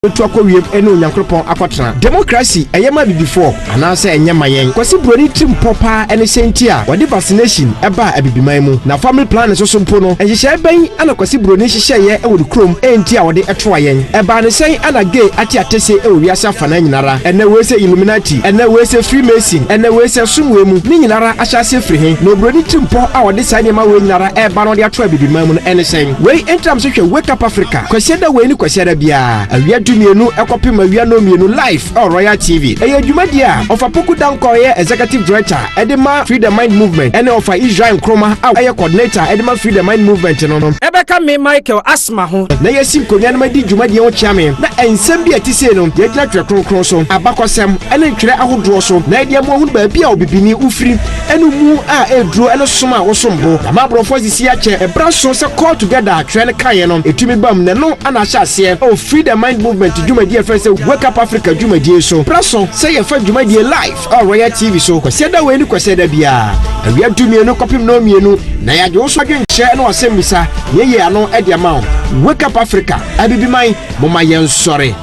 to akɔwiem ɛne onyankopɔn akɔtena democracy ɛyɛma bibifo anaasɛ ɛnyɛma yɛn kwasi broni tim popa ɛne senti a wɔde vaccination ɛba abibiman mu na family plan so mpo no ɛhyehyɛ bɛn ana kwasi broni hyehyɛyɛ ɛwɔ de krom ɛnti a wɔde ɛtoa yɛn ɛba ne sɛn ana gay ate atese ɛwɔ wiase afana nyinara ɛnɛ wɔsɛ illuminati ɛnɛ wɔsɛ freemason ɛnɛ wɔsɛ sumwe mu ne nyinara ahyase firi he na broni tim po a wɔde saa nneɛma wɔ nyinara ɛba no de atoa abibiman mu no ɛne sɛn wei entram so hwɛ wake up africa kwasi da wei ne kwasi da bia awia mienu ekopi mawia no mienu live on Royal TV eye dwumadi a ofa poku danko ye executive director edema free the mind movement ene ofa Israel Nkroma a eye coordinator edema free the mind movement no ebeka me Michael Asma ho na yesim konwa na madi dwumadi ho chiame na ensem bi atise no ye gina twekronkron so abakosem ene ntwere ahodo so na ede mo hu ba bia obibini ufiri enu mu a eduro ene soma a wosombo na mabrofo sisi ache ebra so se call together twene kan no etumi bam ne no ana hyase o free the mind movement Jumadi friends wake up Africa Jumadi so praso say your friend Jumadi live on Royal TV so kwase da we ni kwase da bia awia dumie no kopim no mienu na ya jo so adwenche na wasemmisa yeye ano e de ma wake up Africa abibiman moma yen sore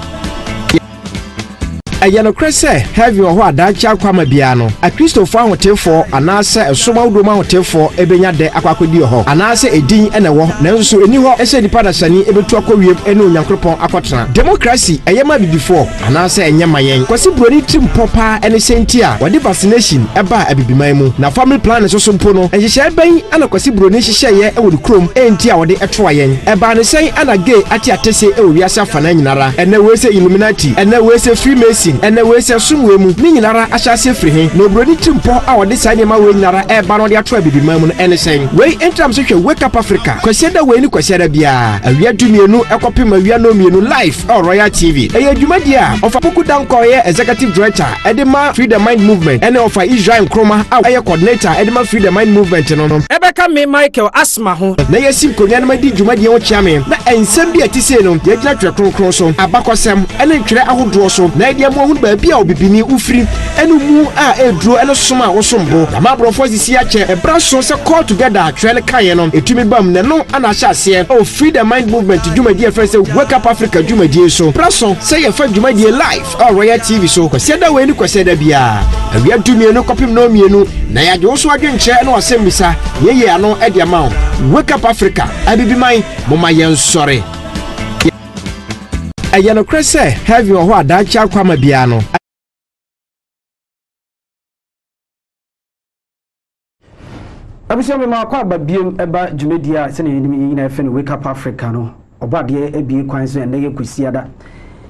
ayano krese heavy ho adacha kwama bia no a Christopher hotefo anase esoma wodoma hotefo ebenya de akwakodi ho anase edin ene wo nanso eni ho ese nipa da sani ebetu akwiem ene onyankopon akotena democracy eyema bibifo anase enyema yen kwasi broni tim popa ene senti a wode vaccination eba abibiman mu na family plan so mpo no ehyehyɛ ban ana kwasi broni hyehyɛye ewo de krom enti a wode etoa yen eba ne sɛn ana gay ate atese ewo wiase afana nyinara ene wese illuminati ene wese freemason ene wese sumwe mu ni nyinara ahyase firi he no broni timpo a wode saa nneɛma we nyinara ɛba no de ato abibiman mu no ene sɛn wei entram so hwɛ wake up Africa kwasi da wei ni kwasi da bia awia dumienu ekopem awia no mienu live on Royal TV eye dwumadi a ofa poku danko ye executive director edema free the mind movement ene ofa Israel Nkroma a eye coordinator edema free the mind movement no ebeka me Michael Asma ho na yesim konwa na madi dwumadi ho chiame na ensem bi atise no ye gina twekronkron so abakosem ene ntwere ahodo so na ede mo hu ba bia obibini ufiri enu mu a eduro ene soma a wosombo na mabrofo sisi ache ebra so se call together twene kan no etumi bam ne no ana hyase o free the mind movement dwumadi friends wake up Africa dwumadi so praso say your friend dwumadi live on Royal TV so kwase da we ni kwase da bia awia dumienu kopim no mienu na ya jo so adwenche na wasemmisa yeye ano e de ma wake up Africa abibiman moma yen sore ayano krese heavy ho adacha kwama bia no abisho me ma kwa babiem eba dwumedia se ne yina efe no wake up Africa no obade ebie kwan so ene ye kwasiada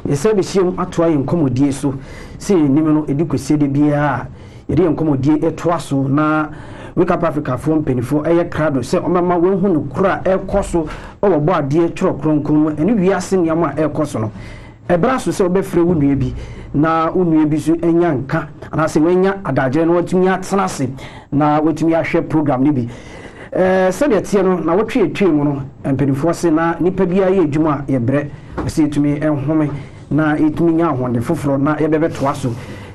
yese be hiem atoa yen komodie so se nim no edi kwasiade bia yede yen komodie etoa so na wake up Africa fo mpenifo eye krado se omama wenhu no kura ekoso obo ade tworo kronkron ene wiase niam a ekoso no ebra so se obefre wunua bi na unua bi so enya nka ana se wenya adagere no watumi atsenase na watumi ahwe program ni bi se de tie no na wotwe etwe mu no mpenifo se na nipa bia ye adwuma ye bre se etumi enhome na etumi nya ahonde foforo na ye bebetoa so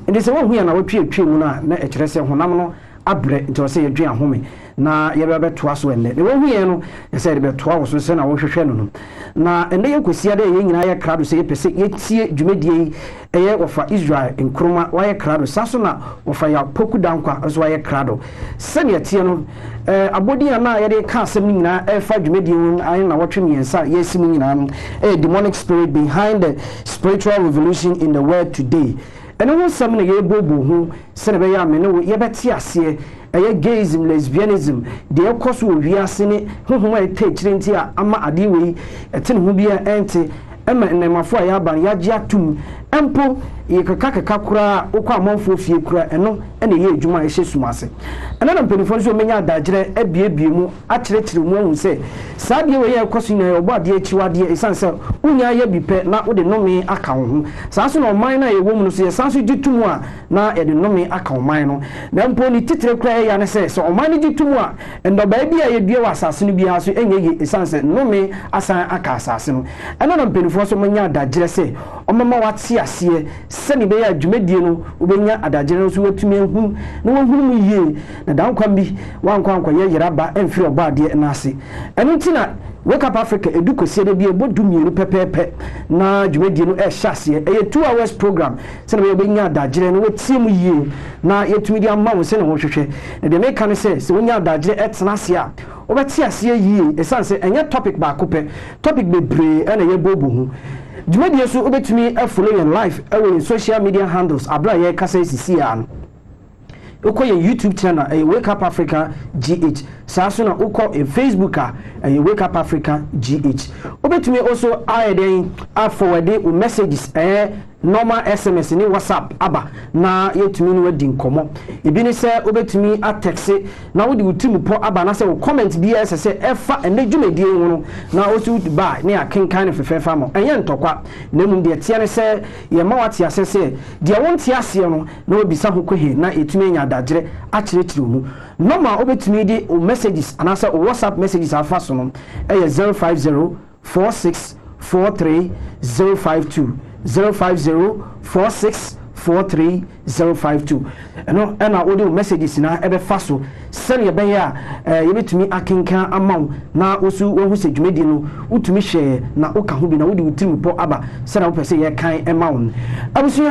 ende se wo hu ya na wotwe etwe mu na ekire se honam no abre nti se ye dwen ahome na ye bebetoa so enne de wo hu ye no se de betoa wo so se na wo hwehwe no na ende ye kosia de ye nyina ye krado se ye pese ye tie dwumedie eye wofa Israel Nkroma wa ye krado saso na wofa ya poku dankwa so wa ye krado se ne tie no abodi na ye de ka asem nyina fa dwumedie ayi na wotwe miensa ye sim nyina no demonic spirit behind the spiritual revolution in the world today ene wo sam na ye bobo hu se ne be ya me ne ye beti ase eye gayism lesbianism de ekoso wiase ne honhom a etechire nti a ama ade wei etene hu bia ente ema nemafo a ya ban ya gye atum empo yekaka kura okwa amonfo fie kura eno ene ye adwuma ehye sumase ena na mpenifo so menya adagere abiebie mu akyerɛkyerɛ mu ahu se saa de we ye ekoso nya obo ade achiwade esanse unya ye bipe na wo de nome aka ho saa so na oman na ye wo mu no so ye sanso gitumu a na ye de nome aka oman no na mpo ni titire kura ya ne se so oman ni gitumu a endo ba bia ye due wa asase no bia so enye ye esanse nome asan aka asase no ena na mpenifo so menya adagere se omama wate ase sani be ya dwumedie no ubenya adagere no so watumi hu na wo hu mu yie na dan kwam bi wankwa ye yeraba emfiri oba ade na ase eno nti na Wake Up Africa edu kwesi de bi e bodu mienu pepepe na dwumadi no e hyase e 2 hours program se na be nya adagire no wetie mu yie na yetumi di amma wo se ne wo hwehwe na de make kan se wonya adagire etena se a obeti ase yie esan se enye topic ba kope topic bebre na ye bobu hu dwumadi so obetumi follow your life in social media handles abra ye kasa sisi an uko ye YouTube channel Wake Up Africa GH saso na uko Facebook Wake Up Africa GH obetumi also forward messages normal SMS ni WhatsApp aba na yetumi ni wadi nkomo ebi ni se obetumi text na wodi utimi po aba na se comment bi se efa ene dwumedie hu na osu ba ne akenkan ne fefefa mo enye ntokwa na mum de tie ne se ye ma wate ase se de wonte ase no na obisa ho kwehe na etumi nya adagire akirikiri mu normal obetumi di messages ana se WhatsApp messages afa so no 05046430052 05046430052 eno na audio messages na ebe faso sene ye beya ye betumi akenkan amaw na osu wo hu se dwumedi no utumi hye na oka ho bi na wodi utimi po aba sene wo pese ye kan emaw abusu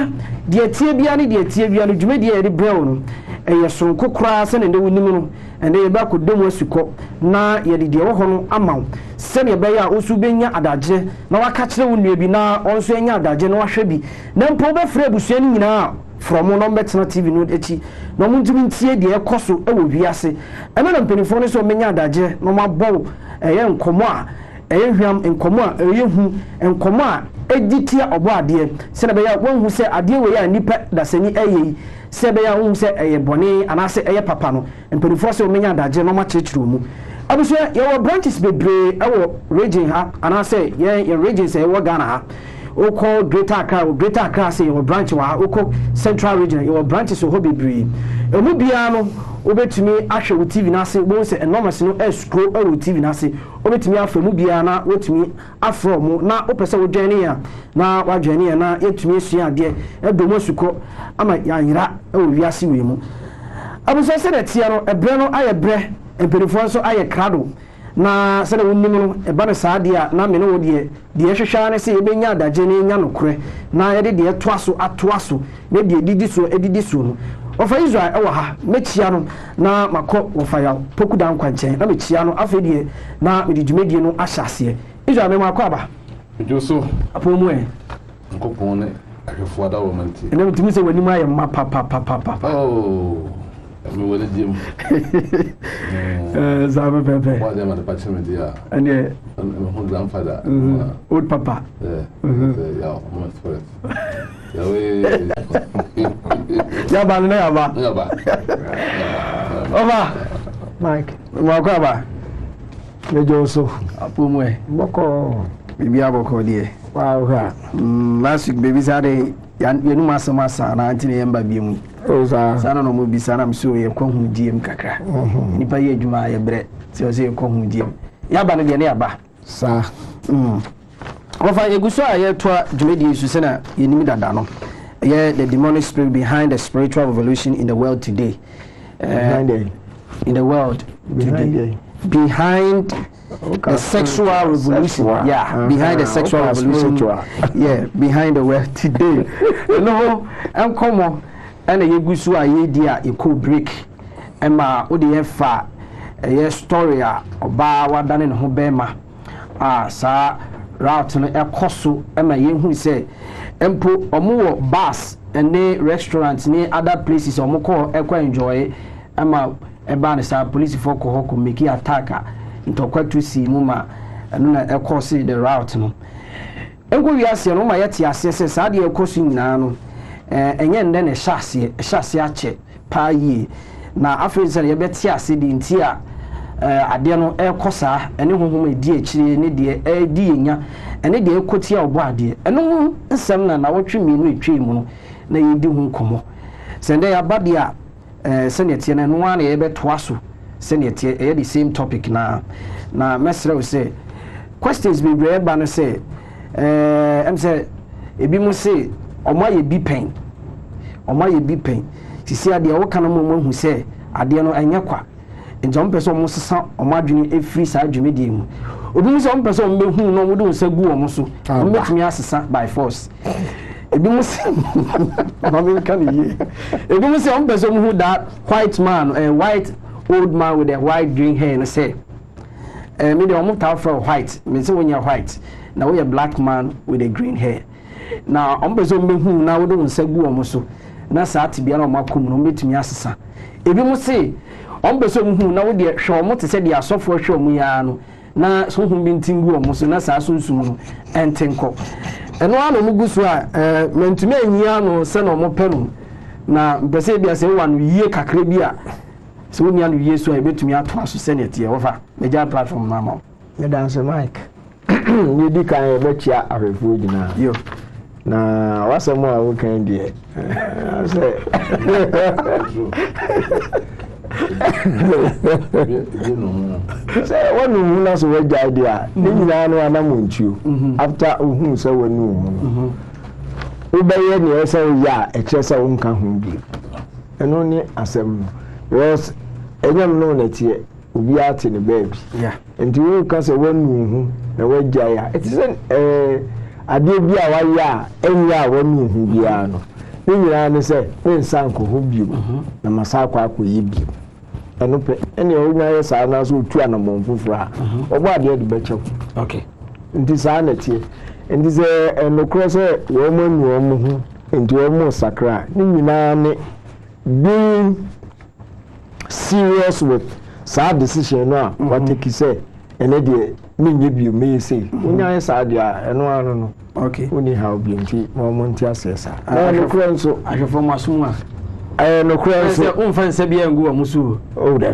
de tie bia ne de tie bia no dwumedi ye de brew no eye sonko kura sene nde wonim no ende ye ba ko demu asukọ na ye de wo ho no amaw sene beya osu benya adagye na waka kire wo nua bi na onso enya adagye na wahwe bi na mpo be frɛ busua ni nyina from no betna TV no echi no muntumi ntie de ekoso ewo wiase ena na mpenifo no so menya adagye no mabɔ eye nkomo a eye hwam nkomo a eye hu nkomo a egitia obo ade se na be ya won hu se ade we ya nipa da sani eye se be ya won hu se eye bone anase eye papa no mpenifo so menya adagye no ma kyerkyerɛ mu abuso your branches bebre ewo region ha anase ye region say wo Ghana ha oko Greater Accra say your branch wa oko Central region your branches so bebre emu bia no obetumi ahwe wo TV na ase wo se enormous no scroll wo TV na ase obetumi afro mu bia na wotumi afro mu na opese wo dwane ya na wa dwane ya na yetumi esua ade edomo suko ama yanyira wo wiase we mu abuso se de tia no ebre no aye bre empirifo so aye krado na se de wonnim no eba no saade a na me no wo de hwehwa ne se ebenya adagye ne nya nokre na ye de atoaso ne de edidi so no ofa Israel ewo ha mechia no na makọ ofa ya poku dan kwanchen na mechia no afedie na me de dwumedie no ahyase Israel me makọ aba joso apomu nkopon ne ahwefo ada wo manti ene mtumi se wani ma ye ma pa oh me wole dim zabe pepe wa de ma de pache me dia ene ho grandfather old papa ya mo spirit ya we ya ba ne ya ba over Mike mo ko ba mejo so apomu boko bibi aboko die wow ha last week baby sade yenu masama na antine yamba biemu sana no mo bisana mso ye kwahu diem kakra nipa ye adwuma ye bre se o se ye kwahu diem ya ba no de ne ya ba sa ofa eguso a ye toa dwumedi su se na yenimi dada no ye the demonic spirit behind the spiritual revolution in the world today behind the sexual revolution behind the sexual revolution behind the world today no enkomo ena yegusu a yedi a eco break ema odi yefa ye story a oba wadane ne ho bema sa route no ekoso ema yehu se empo omo bus ene restaurant ni other places omo ko ekwa enjoy ema eba ne sa police for ko make attack ntokwa to see mu ma eno na ekoso the route no enko wiase no ma yete ase se sa de ekoso nyina no enye nde ne hyase ache pa yi na afense ye beti ase di nti a ade no ekosa ene honhom edi akire ne de edi enya ene de ekoti a obo ade eno nsem na wotwe minu etwe mu no na yedi hu komo sende ya bade a sene tie na no ana ye beto aso sene tie the same topic na mesre we say questions be brave ba no say em say ebi mo say omo ye bi pen sisi ade wo kana mo hu se ade no enye kwa nti on person mo sesa omadwene efiri saa dwumedie mu obi mo se on person mo behu no mo do nsa gu omo so o metumi asesa by force ebi mo se mama kan ye ebi mo se on person mo hu that white man white old man with a white green hair and say me dey omo ta from white me say wonya white na we a black man with a green hair na on person mo behu na wo do nsa gu omo so na saa tibia na omakom no metumi asesa ebi mo se on person hu na wo de hwe omo te se de asofo hwe omo ya no na so hu bi ntingu omo so na saa sunsum no entenko eno ano mu gusu a mentumi anyia no se na omo pe no na mpese bia se wa no yie kakra bi a se wonia no yie so a betumi ato aso se ne tie wo fa meja platform mama me dance mic ni di kan e be chia afefu gina yo na wasemo a wo kan die say say wonu na so waja dia ni nyina no anamuntuo after ohun say wonu ubeye ni ese ya e kire say wonka ho bi eno ni asem was enyam no na tie obi ate ne baby yeah enti wo ka say wonu hu na waja ya it is ade bi a waya enya wonu hu bia no ni nyina ni say nsanko ho bi na masakwa akoyi bi eno pe ene o nya yesa na so tu anamon fufura obo ade de beche okay nti sa na tie nti se eno cross wo manu omo hu nti o mo sakra ni nyina ni being serious with sa decision no what take say ene de ni nye bi me say nya yesa de eno anu no okay oni how bi nti mo nti asesa eno cross so ahwefo masom a no cross se on fan se bia ngu amusu oh da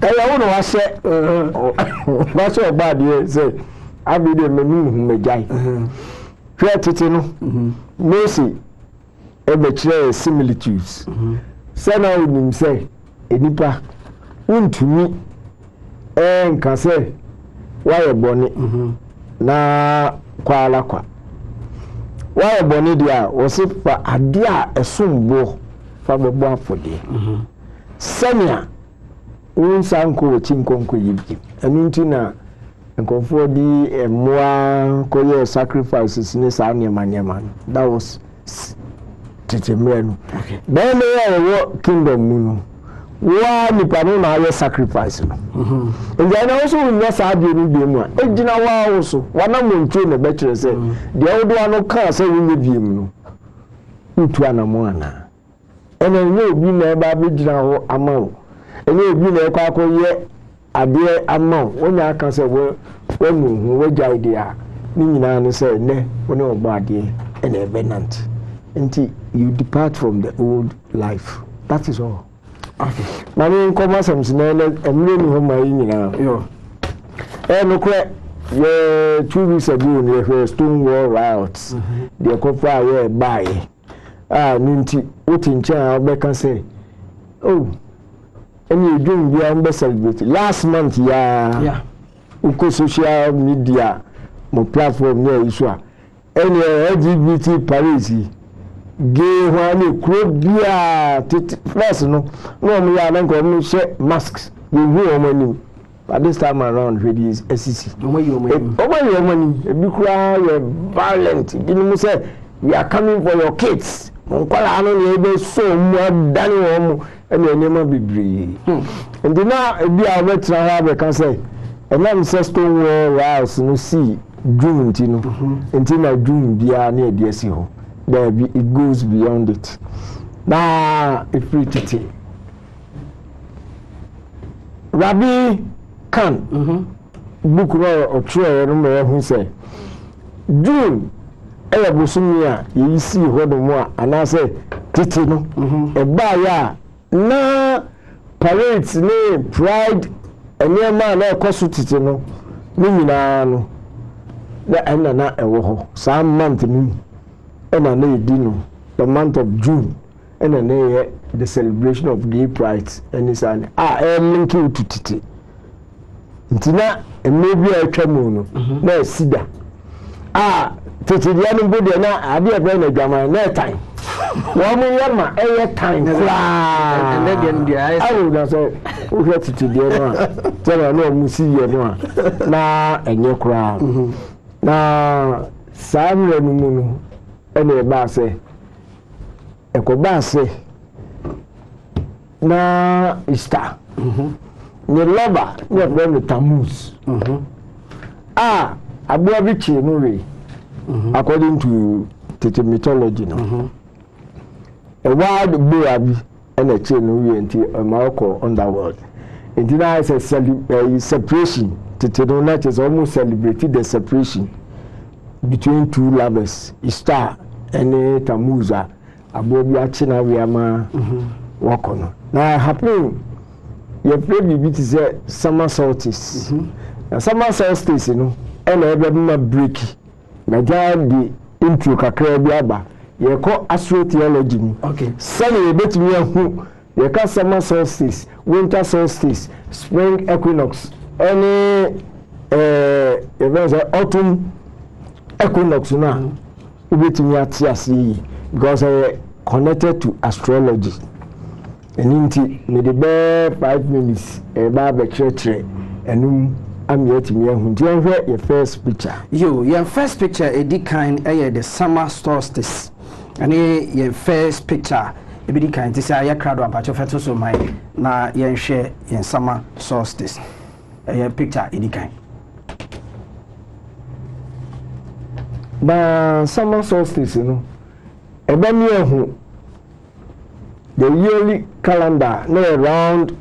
aya wono wa se ba so ba de say abi de menu mejai hwe tete no Mercy ebe kire similitudes se na onim se enipa untumi nka se waye boni na kwala kwa waye boni dia wosifa ade a esombo fa bebo afode senia unsanko chinkonko yibi enunti na nkonfo di emwa koye sacrifices ni sa nyama that was tetemrenu then we kingdom mu wa ni pano na ye sacrifice no nja na so nya sa de ni bi mu a ejina wa wo so wana montu ne be kire se de odo ano ka se wi bi mu no ntu anamo ana ene nye obi na ba be jina ho ama wo ene obi na kwa akoye ade ama wonya aka se wo hu wo ja idea ni nyina ne se ne woni obo ade ene ebe nant until you depart from the old life. That is all. Okay. Mami nkoma samsina emre ni ho mai nyina. Yo. No kwe ye 2 weeks ago ni the Stonewall riots. The kofa ye buy. Ninti oti ncha obeka say. Oh. Any doing bia mbe celebrate. Last month ya uko social media mo platform ne isu a. Any LGBT parade gay one krobia first no mo ya na nko mo she masks we hu omani but this time around really is SCC omani ebi kura we violent gini mo say we are coming for your kids nkwala anu ne ebe so mo dani wo mo ene enema bibiri ndi na ebi a wetra ha be kan say enam say Stonewall riots no see June ntino ntina June bia na edi esi ho it goes beyond it. Now, if we take it, Rabbi Khan, book or tray, who say, June, Busumia, you see what the more, and I say, Titino, a baya, na parades, name, pride, and near man, or Cosutino, Minano, the end of a some month. And I know the month of June, and I know the celebration of gay pride, and it's an linking to Titi. Intina, and maybe a tremono, no, Sida. Titi, the other body, and I be a brain of Gamma, no time. One yama every time. And then the eyes. I would say, who had to do it? Tell her no musi yama. Na and your crown. Na Sam Remuno and a basse. A cobasse. Na Ista. The lover, you have been the Tammuz. Ah, a boy movie, according to the mythology. A wild boy and a chain until a Morocco underworld. It denies a separation. Tetonat is almost celebrated the separation between two lovers, Istar and Tamuza, a boy China Viama walk on. Now, happening, your baby to say summer solstice. Summer solstice, you know, and every break. My dad, the intro Kakrabiaba. You call astrology. Okay. Sunny bit me who you call summer solstice, winter solstice, spring equinox, any events autumn equinox now. You bit me at TSE because I connected to astrology. And in the 5 minutes, a barber church, and I'm yet to me who your first picture. Your first picture, a decline, the summer solstice. And your first picture, a bit kind to say, I crowd up at your fetus of mine. Now, you share in summer solstice. A picture, a kind. But summer solstice, you know, a bamia who the yearly calendar, no round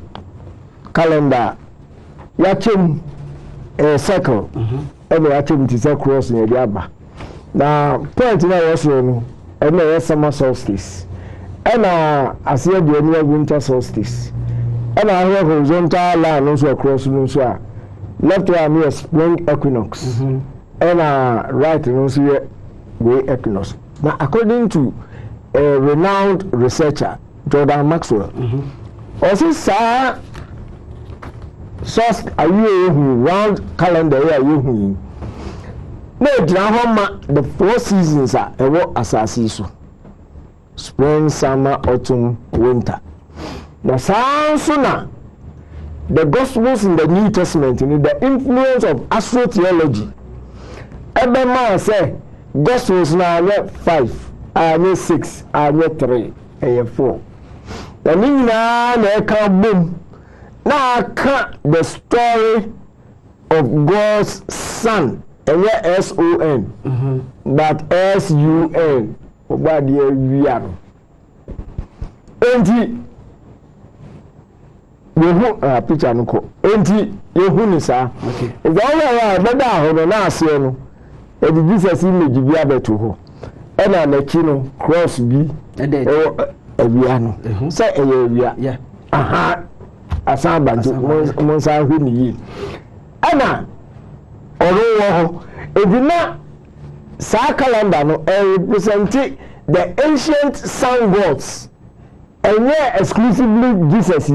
calendar, yachim a circle, every atom is across near the Abba. Now, point in our room. And no summer solstice. And I see the winter solstice. And I have horizontal line also across the left one near spring equinox. And right also way equinox. Now, according to a renowned researcher, Jordan Maxwell, also saw source are you round calendar are you no drama the 4 seasons are asasiso spring, summer, autumn, winter. Now sound the Gospels in the New Testament, you know, the influence of astrotheology. Every man say Gospels now are 5, are 6, are 3, and 4. The meaning can boom. Now I can't the story of God's Son. And yeah, S-O-N, but S-U-N. What do you are? And you picture no ko. And you ni sa. Okay. If all right, better ho na ase no. E di Jesus image bi abeto ho. E na na kino cross bi. E ewia no. Say e ewia. Yeah. Aha. Asan bantu mo sa hu ni yi. Ana Edina sa calendar no represent the ancient sun gods and yeah exclusively Jesus.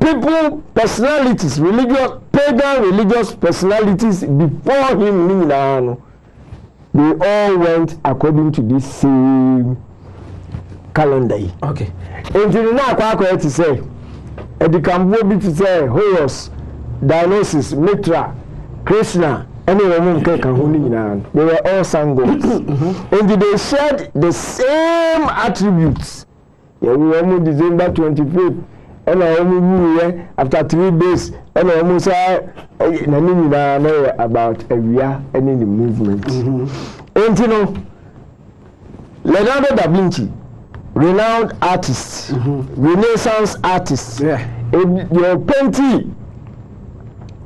People, personalities, religious, pagan religious personalities before him, they all went according to this same calendar. Okay. And you know what to say? And the Cambodia to say Horus, Dionysus, Mitra, Krishna, any woman they were all sun gods. And they shared the same attributes. Yeah, we were on December 25th. And I only after 3 days, and I almost know about a year and in the movement. And you know, Leonardo da Vinci, renowned artist, Renaissance artist, your painting,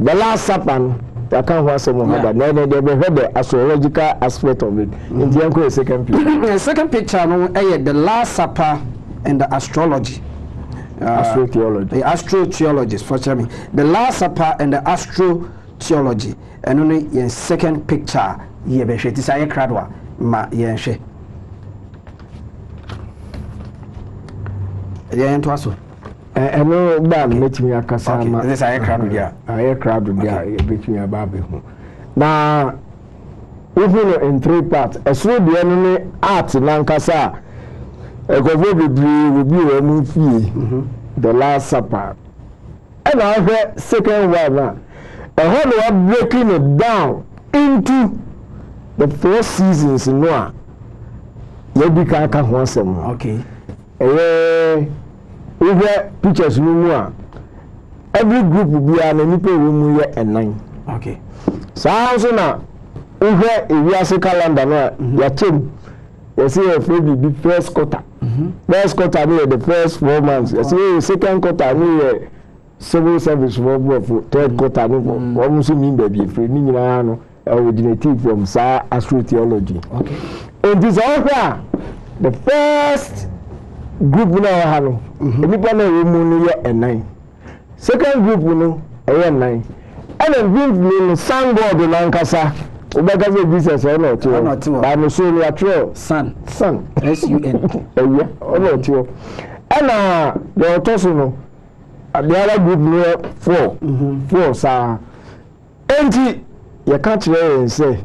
the Last Supper. I can't watch some other. Then they heard the astrological aspect of it. In the second picture. The second picture, the Last Supper and the astrology. Astrotheology. The astrotheology, for me. The Last Supper and the astrotheology. And only in second picture, ye be she tisaya kradwa ma ye she. Ye ento aso. Eno ba metimi akasa ma. This aye crowd dia. Aye crowd dia betimi ababe ho. Na even in 3 parts, esro dia no art nankasa ekofo bebre obi wo mu fie the last supper and I heard second one how do I breaking it down into the 4 seasons in one you be can ho asem okay over pictures no every group be an nipa we mu ye enan okay so na over ewiase calendar no ya chem you see a be first quarter first quarter no the first 4 months you see second quarter no civil service for third quarter no almost mean baby free ni nyina no originated from astrology okay and this all the first group na ha no nipa na we mu no ye enan second group no ye enan and then no sun god na nkasa obega say business e no to ba no so ya tro sun sun sun eya o no to and the otoso no the other group no 4 sa enti you can't really say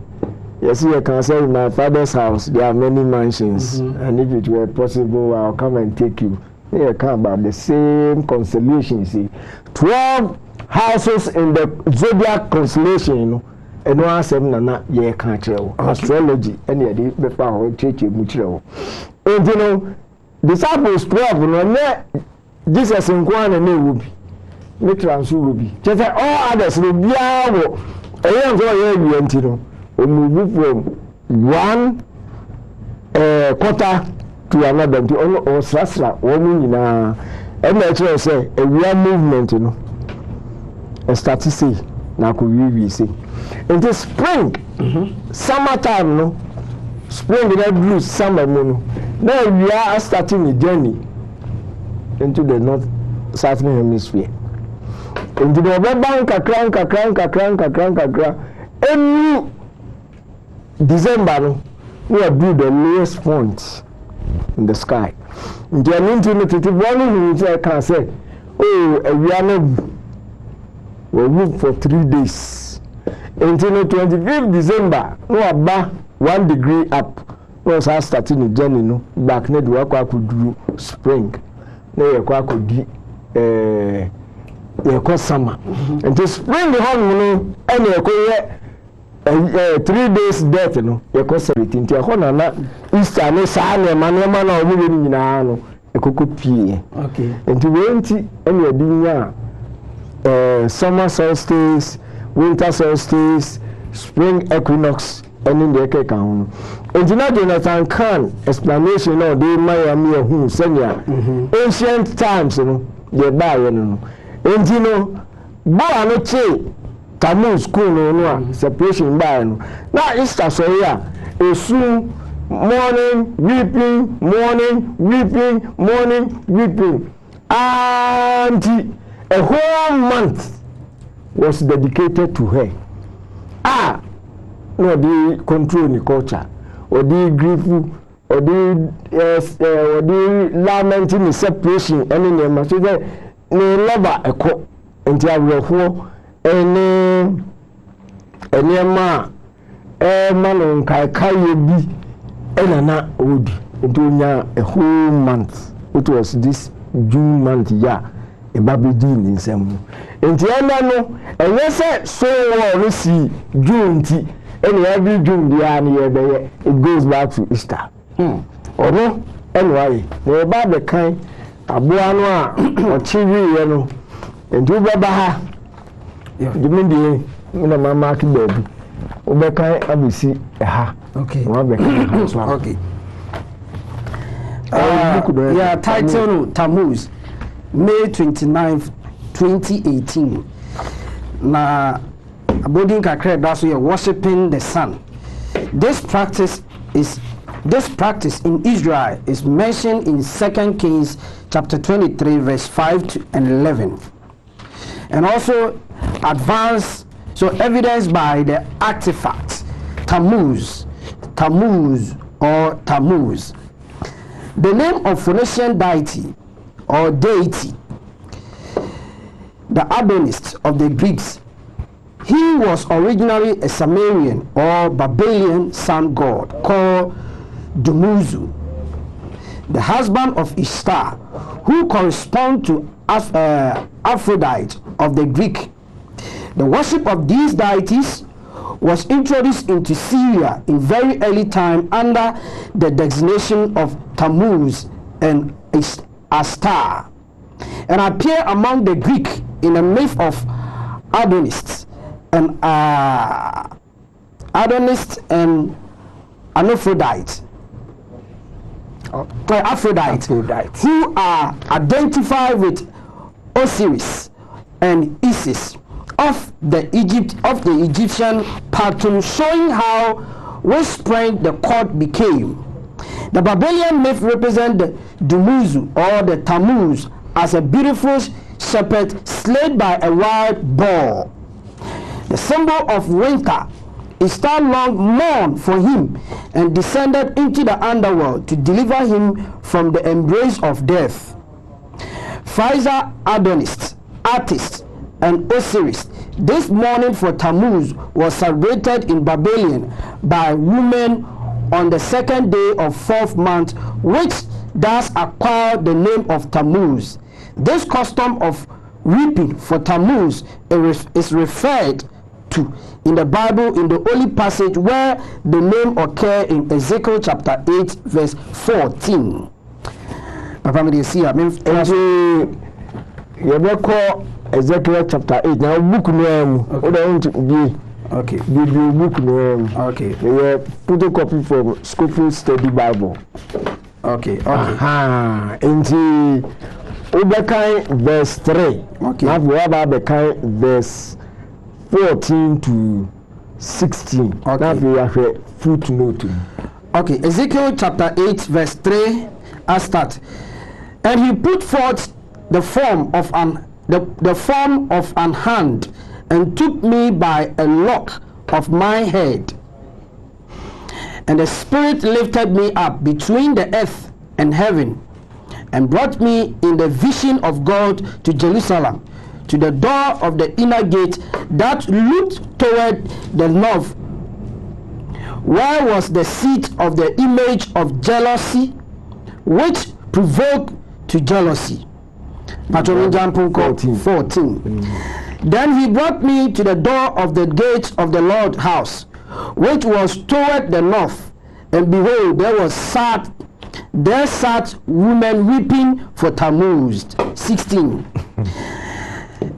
yes, you can say in my father's house there are many mansions, and if it were possible, I'll come and take you. You can about the same constellation, see 12 houses in the zodiac constellation, you know, and one seven and that ye can't tell astrology, and yet the power church mutual. And you know, disciples 12, no, Jesus in one and they will be, Mitrans will be, just all others will be our. I am very young, we move from one quarter to another to or sasra woman and I say a real movement, you know. And start to say now could we say it is spring, summertime, no spring in blue summer moon. Now we are starting a journey into the north southern hemisphere. Into the crank, and December no we are do the lowest point in the sky. Nti into one who can say oh we are not we move for 3 days until the 25th December no aba 1 degree up no starting the journey no back need we could do spring na ye could di ye summer until spring the home no and ye 3 days death no ye ko 17 ho na Easter no saa na ma na omu ni nyina no ekoko pie okay enti wenti ene adi nya summer solstice, winter solstice, spring equinox ene de ke kan ho enti na Jonathan Kahn explanation no dey Miami hu senya ancient times no ye ba ye no enti no bo ano che Tamu school no separation by no. Now Easter so here, esu morning weeping, and a whole month was dedicated to her. No the control the culture, or the grief, or the lamenting the separation, any name. So that no lover a co until we are enema man kai bi enana odi ntonya a whole month. It was this June month ya e babidi ni nsem enti ena no enye se so wo si June ti ene every June dia na ye be it goes back to Easter ono anyway na ba be kan aboa no a o chiwi ye no enti wo ba ha Dimindi na mama ki baby. Obekai abisi ha. Okay. Okay. Yeah, title Tammuz, May 29th, 2018. Na abodin kakre that's we are worshiping the sun. This practice in Israel is mentioned in 2 Kings chapter 23 verse 5 and 11. And also evidenced by the artifact Tammuz. The name of Phoenician deity or deity, the Adonis of the Greeks. He was originally a Sumerian or Babylonian sun god called Dumuzu. the husband of Ishtar, who correspond to Aphrodite of the Greek. The worship of these deities was introduced into Syria in very early time under the designation of Tammuz and Astar, and appear among the Greek in the myth of Adonis and Aphrodite. Aphrodite, who are identified with Osiris and Isis of the Egyptian pattern, showing how widespread the cult became. The Babylonian myth represents the Dumuzi or the Tammuz as a beautiful shepherd slayed by a wild boar. The symbol of winter, Ishtar long mourned for him and descended into the underworld to deliver him from the embrace of death. Pfizer, Adonis, artist, and Osiris. This mourning for Tammuz was celebrated in Babylon by women on the second day of 4th month, which thus acquired the name of Tammuz. This custom of reaping for Tammuz is referred to in the Bible in the only passage where the name occurs in Ezekiel chapter 8 verse 14. Papa me dey see Ezekiel chapter 8 now book no okay book no okay photocopy from Schofield Study Bible. Okay into Ubekai verse 3. Okay. Now we have Ubekai verse 14 to 16. Okay. Now we have a footnote. Okay, Ezekiel chapter 8 verse 3. I start. And he put forth the form of an hand, and took me by a lock of my head. And the Spirit lifted me up between the earth and heaven, and brought me in the vision of God to Jerusalem, to the door of the inner gate that looked toward the north, where was the seat of the image of jealousy, which provoked to jealousy. 14. Then he brought me to the door of the gate of the Lord's house, which was toward the north, and behold, there sat women weeping for Tammuz. 16.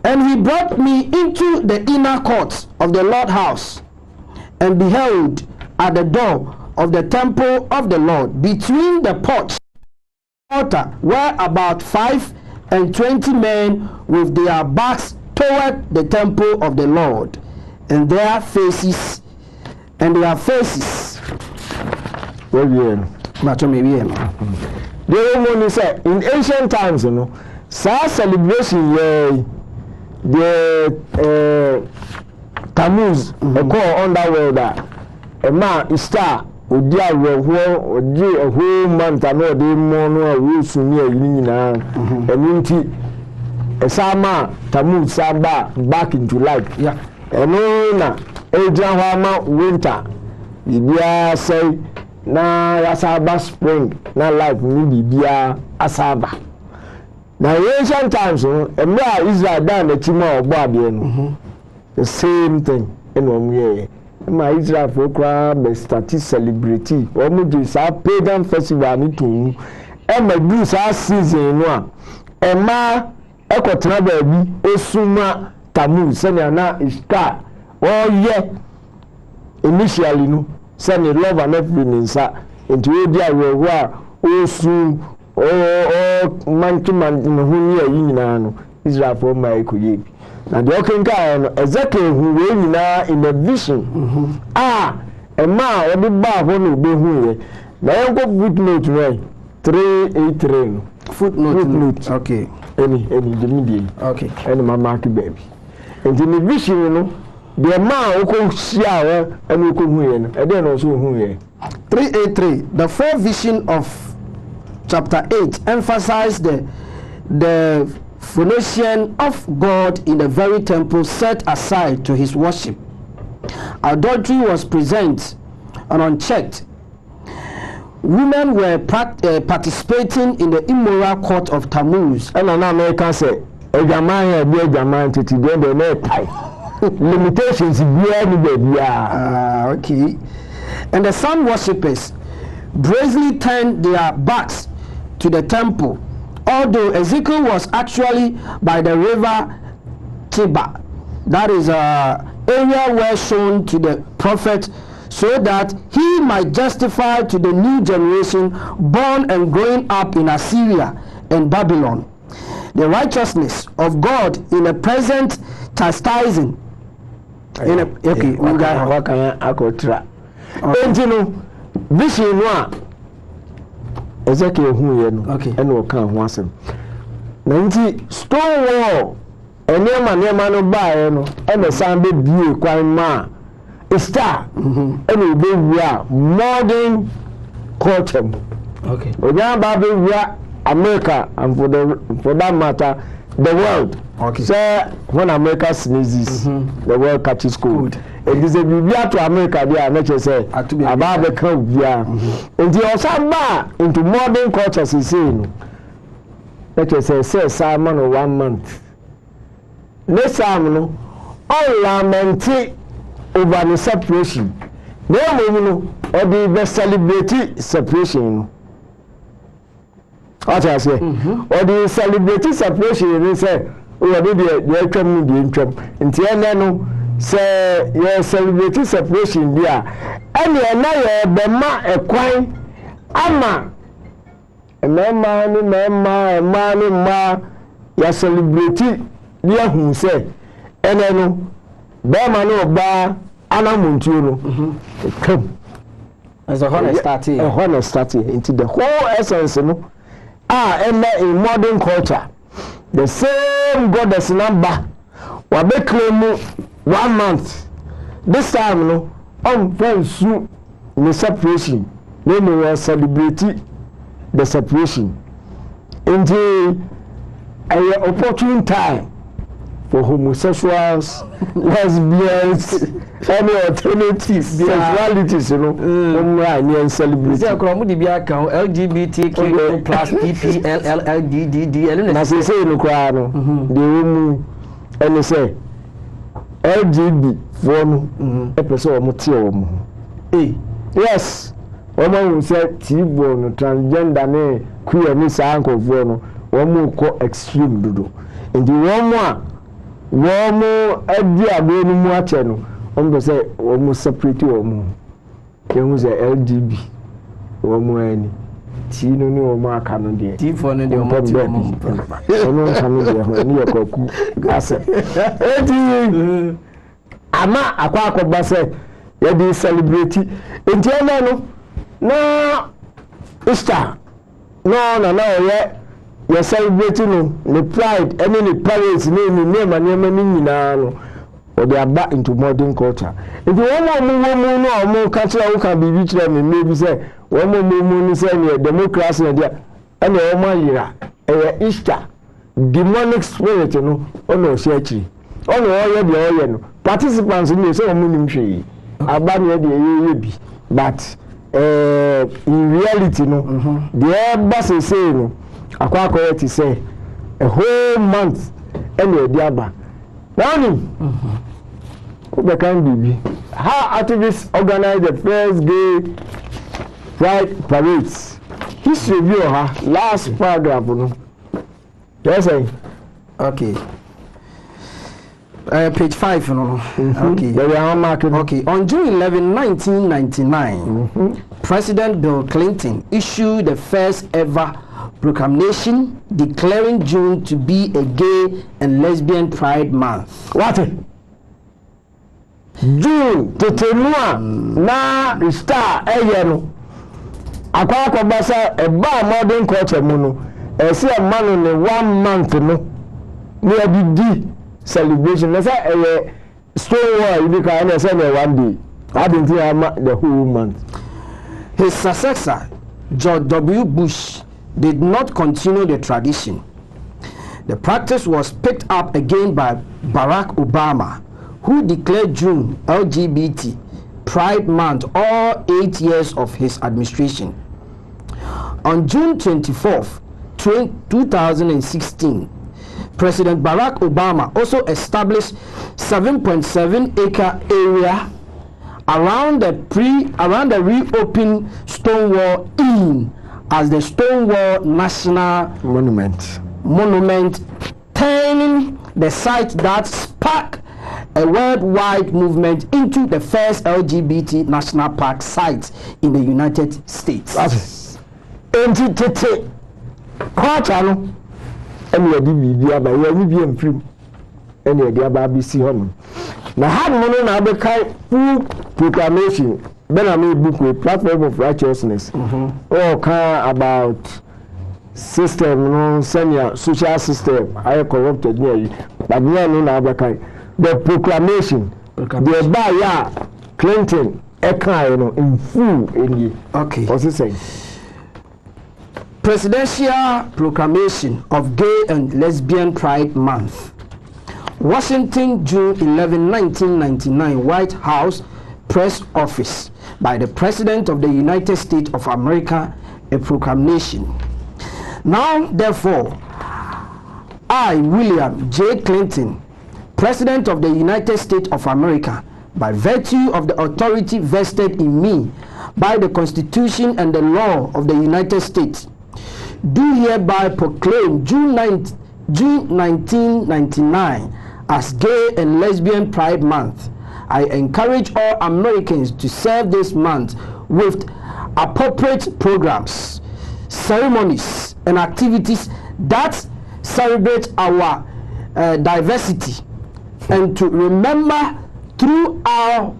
And he brought me into the inner court of the Lord's house, and beheld at the door of the temple of the Lord, between the porch and the altar, were about 25 men with their backs toward the temple of the Lord, and their faces. Well, yeah. The woman said in ancient times, you know, such celebration, the Tammuz, a call underworld, a man is star. Odi awo odi a whole month and no dey more no we so near nyina eninti esama Tammuz saba back into life yeah eno na eja hama winter bibia say na yasaba spring na life ni bibia asaba na ancient times emra Israel dan na chima ogbo abie no the same thing eno omuye my Israel for crowd be start celebrity or do sa pagan festival ni to e ma do sa season no a e ma ekotra ba bi osuma Tammuz se na Ishtar oh yeah initially no se ni love and everything sa into we dia we osu man to man no hu ni nyina no Israel for my ekoye. And the Okenka exactly who we na in the vision. A man or the bar when be who na go footnote right 383 footnote okay any the media okay any my mark baby and in the vision you know the man who share and who who and then also who 383. The fourth vision of chapter 8 emphasized the Phoenician of God in the very temple set aside to his worship. Adultery was present and unchecked. women were participating in the immoral court of Tammuz. And an American say, a Jamaica be a Jamaica to the net. Limitations be okay. And the sun worshippers bravely turned their backs to the temple, although Ezekiel was actually by the river Tiber. That is an area well shown to the prophet, so that he might justify to the new generation born and growing up in Assyria and Babylon the righteousness of God in the present chastising. Okay, what can I go try? Vision one. Ezekiel who you know, okay, and will come once. 90 stone wall. And no buy and the sound be quite ma. A star, and we are modern culture. Okay. We are America, and for that matter, the world. Okay. So when America sneezes, the world catches cold. It is a Biblia to America. They are not say about the crowd. Yeah. And the also into modern cultures is saying. Let us say Simon or 1 month. Next time, no, all lamenting over the separation. No, or the celebrate separation. What I say, or the celebrate separation, they say, oh, they come in the interim. In the end, say, you celebrate separation there. And you are now the ma a quine, ama, a man, you celebrate. Dear who say, and then, Bama bar, Anamuntuno, come as a honest starting into the whole essence, and in modern culture, the same goddess number, what they claim 1 month. This time, no, on very soon, the separation, then we will celebrate the separation into an opportune time. For homosexuals, lesbians, any alternative sexualities, you know, and celebrity. LGBTQ plus PPLLDDD. As I say, look, the woman, and they say LGB for episode of yes, woman who said T-bone, transgender, queer, Miss Uncle, one more call extreme doodle. And the one more. Womo edia be no mu ache no ombe say womo separate womo yehu say LGB womo ani ti no ni womo aka no de ti for no de womo ti womo ono nchanu de ho ni yakoku ase eti ama akwa say ye dey celebrate enti no na Easter no ye you celebrating the pride, any the parents name and no, or they are back into modern culture. If you want more culture, who can be reached them, maybe say, one more say democracy and the woman year, Easter, demonic spirit, you know, on no searching. On the participants in the same tree, about the but in reality, no, the boss is saying. Akwa to say a whole month and a diaba. Now, who can be? How activists organize the first gay pride parades? History review her last paragraph. Yes, okay. Page 5. Okay. Okay. On June 11, 1999, President Bill Clinton issued the first ever proclamation declaring June to be a gay and lesbian pride month. What? June to tenua na star eyeno. Akwa basa a modern culture muno. E se a man in 1 month no. We are celebration. Let's say a store you can say 1 day. I didn't think the whole month. His successor, George W. Bush, did not continue the tradition. The practice was picked up again by Barack Obama, who declared June LGBT Pride Month all 8 years of his administration. On June 24th, 2016, President Barack Obama also established 7.7 acre area around the reopened Stonewall Inn as the Stonewall National Monument, turning the site that sparked a worldwide movement into the first LGBT national park site in the United States. Any of the by European film, any of the BBC home. Now, had money now the full proclamation, then I made book with Platform of Righteousness, or about system, senior social system, I corrupted nearly, but we are now the proclamation, the by Clinton, in full in the okay. What's it saying? Presidential Proclamation of Gay and Lesbian Pride Month. Washington, June 11, 1999, White House Press Office by the President of the United States of America, a proclamation. Now, therefore, I, William J. Clinton, President of the United States of America, by virtue of the authority vested in me by the Constitution and the law of the United States, do hereby proclaim June 1999 as Gay and Lesbian Pride Month. I encourage all Americans to serve this month with appropriate programs, ceremonies, and activities that celebrate our diversity, and to remember throughout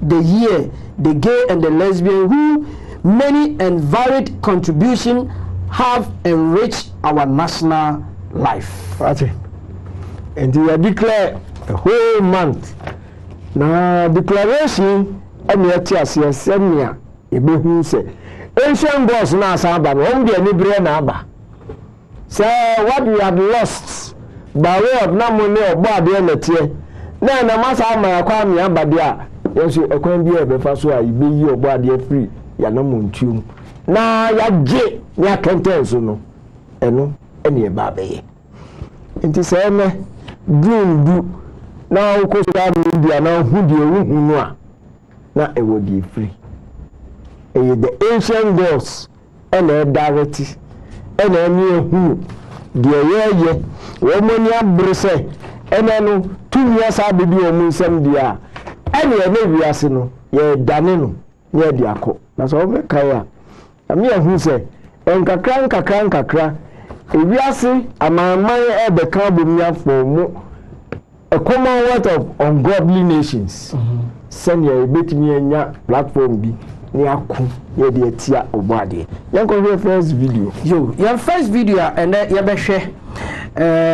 the year the gay and the lesbian who many and varied contributions have enriched our national life. That's it. And you declare a whole month. Now, declaration, and yet, yes, Semia, Ibu say, ancient gods now, Saba, won't be any brain number. So, what we have lost by way of no money or body and a tear. Now, I must have my acquaintance, but yeah, yes, you can't be a first way, you be your body free, you're no moon tune. Now, you're gay, you can't tell so no, and no, any baby. It is a green do now, because India now who do you know now it would be free. The ancient gods and their directy and any who the year woman brisse and then 2 years I be doing some dear and we are sino ye danino near the ako. That's all the kaya. I mean, who say, and kakra. If we are see a man at the carbon for more a commonwealth of ungodly nations. Send your bit me in your platform be near the tia or body. Your first video. Your first video and then you share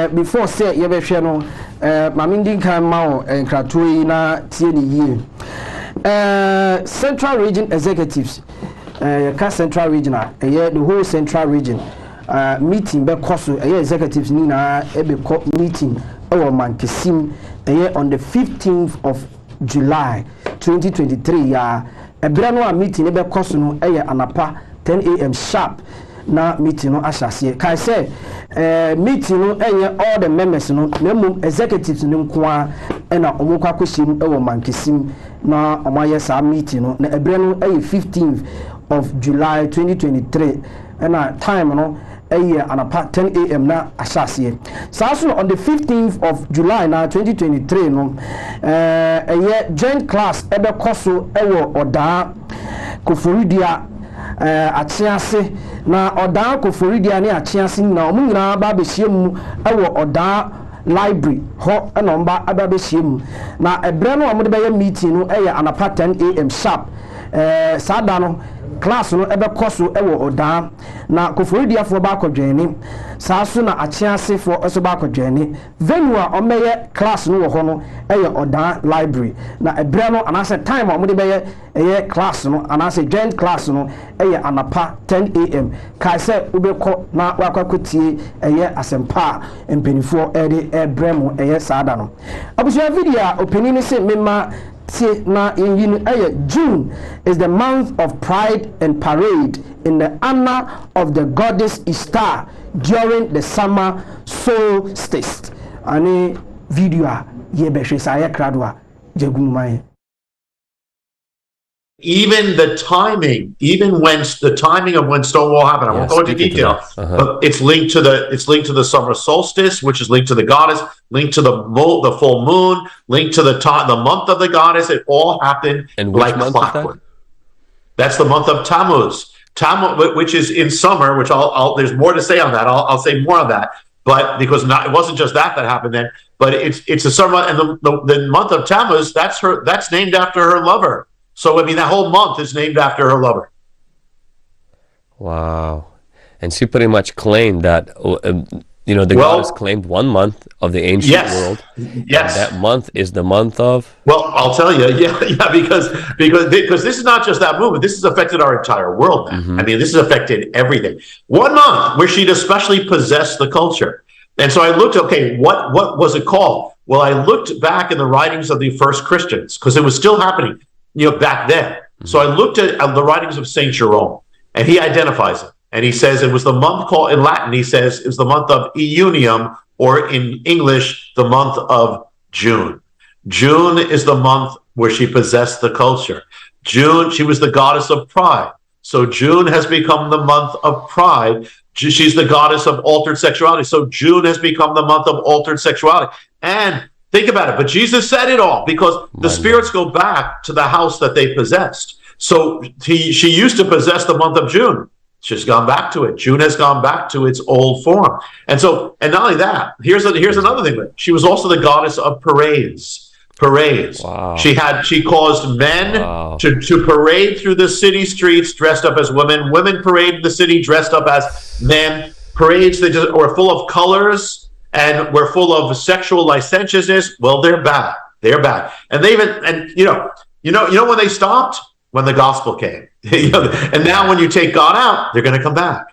before say you share no Mamindin Kamau and Kratuina Tieni year. Central Region Executives, Central Regional, the whole Central Region. Meeting be koso executives nina ebe meeting Mankesim on the 15th of July 2023 ya ebrano a meeting ebe koso no anapa 10 a.m. sharp na meeting no ashase kai say meeting no all the members no na executives no nkoa na omokwa koshim Mankesim na omaye sa meeting no na ebrano 15th of July 2023 and time no anapa 10 a.m. na ashase. So on the 15th of July na 2023 no joint class ebe koso ewo oda koforidia achiase na oda koforidia ne achiase na omu nyina ba behiem ewo oda library ho enomba aba behiem na ebre no omu de be meeting no anapa 10 a.m. sharp sada no class no ebe koso ewo oda na koforidia fo ba kodwene saaso na achiase fo eso ba kodwene venue a omeye class no wo ho no oda library na ebre no anase time o mo de be class no anase joint class no anapa 10 a.m. kai se ubekọ na wakwakotie asempa empenifo ede ebre mo saada no abusia video opinion se mema June is the month of pride and parade in the honor of the goddess Ishtar during the summer solstice. Ani video ye be hwe sa ye kradwa jegumai. Even the timing, the timing of when Stonewall happened, I won't go into detail, but it's linked to the summer solstice, which is linked to the goddess, linked to the full moon, linked to the month of the goddess. It all happened like clockwork. That's the month of Tammuz, which is in summer. Which there's more to say on that. I'll say more on that. But because it wasn't just that happened then, but it's a summer, and the month of Tammuz, that's named after her lover. So, I mean, that whole month is named after her lover. Wow. And she pretty much claimed that, the goddess claimed 1 month of the ancient world. Yes. And that month is the month of? Well, I'll tell you, because this is not just that movement. This has affected our entire world now. I mean, this has affected everything. 1 month where she'd especially possessed the culture. And so I looked, okay, what was it called? Well, I looked back in the writings of the first Christians, because it was still happening. Back then. So I looked at the writings of Saint Jerome, and he identifies it. And he says it was the month called, in Latin, he says it was the month of Iunium, or in English, the month of June. June is the month where she possessed the culture. June, she was the goddess of pride. So June has become the month of pride. She's the goddess of altered sexuality. So June has become the month of altered sexuality. And think about it, but Jesus said it all, because the spirits go back to the house that they possessed. So she used to possess the month of June. She's gone back to it. June has gone back to its old form. And not only that, here's another thing. She was also the goddess of parades. Wow. She caused men to parade through the city streets dressed up as women. Women parade the city dressed up as men. Parades that were full of colors and we're full of sexual licentiousness. Well, they're bad. And they even, when they stopped? When the gospel came. And now when you take God out, they're going to come back.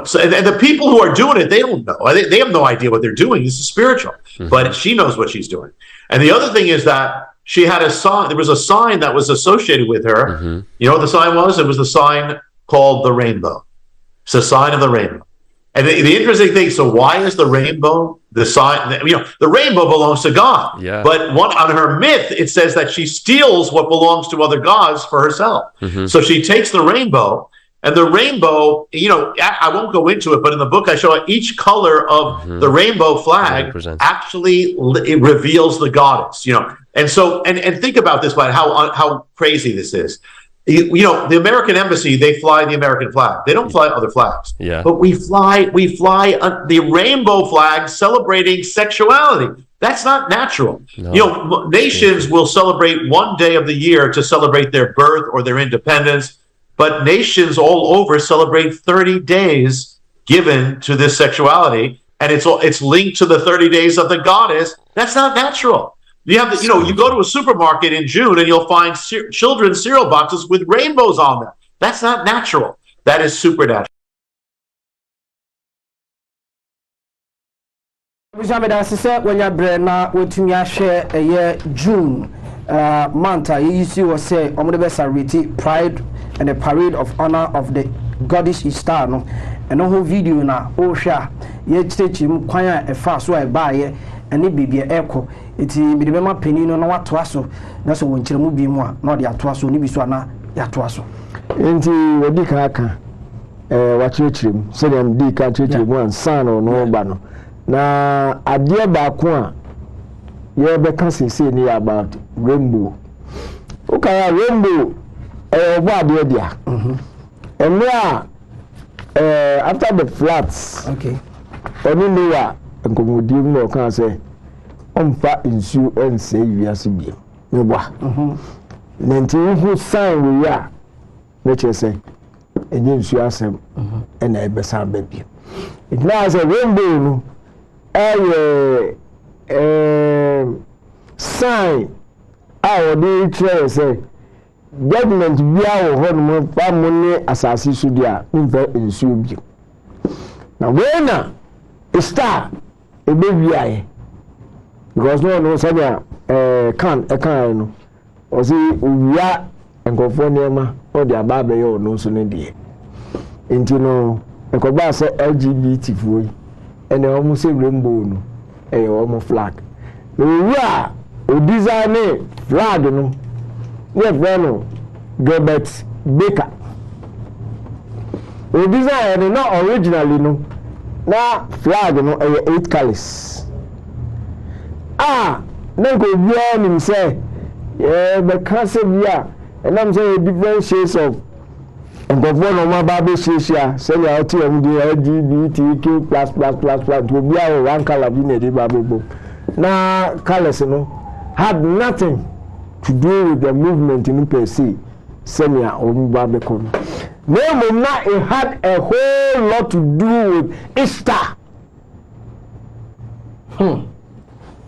So and the people who are doing it, they don't know. They have no idea what they're doing. This is spiritual. But she knows what she's doing. And the other thing is that she had a sign. There was a sign that was associated with her. You know what the sign was? It was the sign called the rainbow. It's a sign of the rainbow. And the interesting thing, so why is the rainbow the sign? The rainbow belongs to God. Yeah. But on her myth, it says that she steals what belongs to other gods for herself. So she takes the rainbow, and the rainbow, I won't go into it, but in the book I show each color of the rainbow flag actually it reveals the goddess. And so and think about this, about how crazy this is. The American embassy, they fly the American flag. They don't fly other flags. Yeah. But we fly the rainbow flag celebrating sexuality. That's not natural. No. Nations will celebrate 1 day of the year to celebrate their birth or their independence, but nations all over celebrate 30 days given to this sexuality, and it's linked to the 30 days of the goddess. That's not natural. You have you go to a supermarket in June and you'll find children's cereal boxes with rainbows on them. That's not natural. That is supernatural. When you bring June month, you see what say pride and the parade of honor of the goddess Ishtar. No, and no video na share. You teach him kwanya a fast way by any baby echo. Iti bidibema penino na watu aso na so wonkyeremu bi mu a na de ato aso ni bi so na ya to aso enti wodi ka aka wakyerkyerem se dem di ka kyerkyeremu ansan no ba no na ade ba ko a ye be ka sese ni about rainbow ukaya rainbow obo ade dia after the floods okay oni ni wa nkomodi mu o kan say omfa insu ense wiase bi nebwa nenti hu sign we ya na chese enye insu asem na ebesa baby it now say rainbow no sign our dey try say government bia wo ho no pa mo ne asase su dia mfa insu bi na wena star ebe biaye because no sabia can no osi uwia nkofo niema o de aba be yo no so ne de enti no ekoba se LGBT fuoi ene o mu se rainbow no e o mu flag no uwia o design flag no we no Gilbert Baker o design no originally no na flag no 8 colors na go bia nim say be can say bia and I'm saying different shades of government no ma ba be share say ya oti am the LGBTQ plus to bia one color bi na dey ba bo na colors no had nothing to do with the movement in per se say ya o ba be kon na it had a whole lot to do with Easter.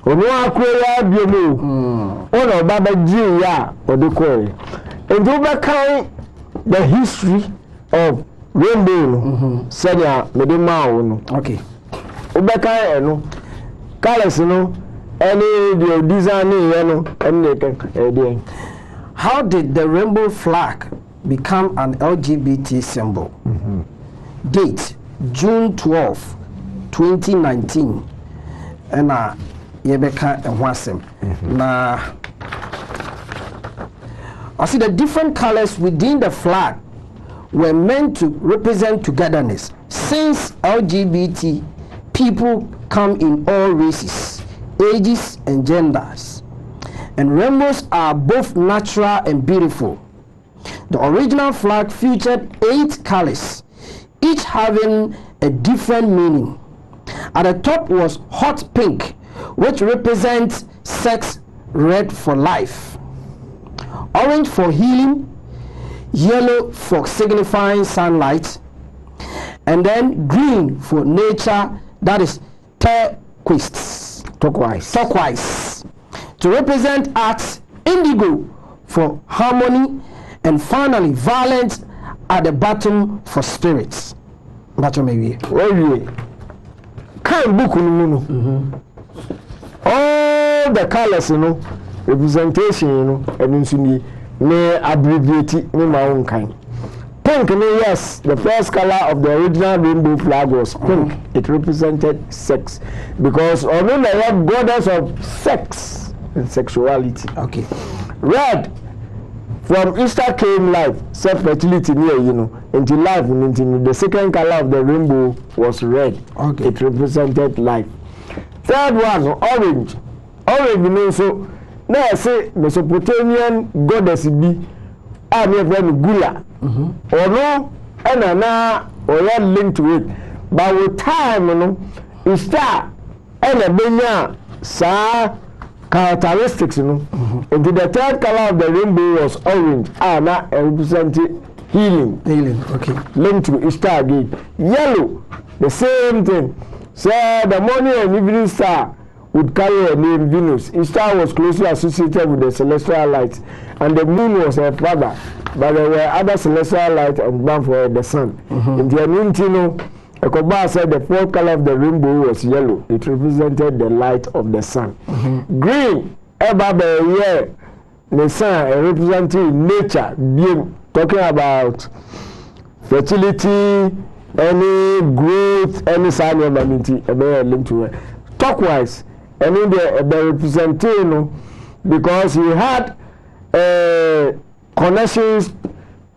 Onu akoya biemu ono baba ji ya odekoi and you back the history of rainbow said ya medema no okay ubeka eno colors no any the design no any how did the rainbow flag become an LGBT symbol? Date June 12 2019 and Yebeka and Wasem. Now, I see the different colors within the flag were meant to represent togetherness. Since LGBT people come in all races, ages, and genders, and rainbows are both natural and beautiful. The original flag featured 8 colors, each having a different meaning. At the top was hot pink, which represents sex, red for life, orange for healing, yellow for signifying sunlight, and then green for nature, that is turquoise, to represent arts, indigo for harmony, and finally violet at the bottom for spirits. All the colors, representation, and may abbreviate in my own kind. Pink, yes, the first color of the original rainbow flag was pink. It represented sex because although they have goddess of sex and sexuality. Okay. Red, from Easter came life, self-fertility near, into life, into the second color of the rainbow was red. Okay. It represented life. Third one, orange. Orange means so, now I say Mesopotamian goddess be, I'm a friend Gula. Or no, and now, or not linked to it. But with time, Easter, and a benya, sa characteristics, into the third color of the rainbow was orange, now representing healing. Healing, okay. Linked to Easter again. Yellow, the same thing. So the morning and evening star would carry a name Venus. Easter was closely associated with the celestial light, and the moon was her father. But there were other celestial light and bound for the sun. In the Amintino, Ekoba said the fourth color of the rainbow was yellow. It represented the light of the sun. Green, the sun representing nature, being talking about fertility, any growth, any sign of amenity, linked to it. Turquoise, and in the representing, because he had connections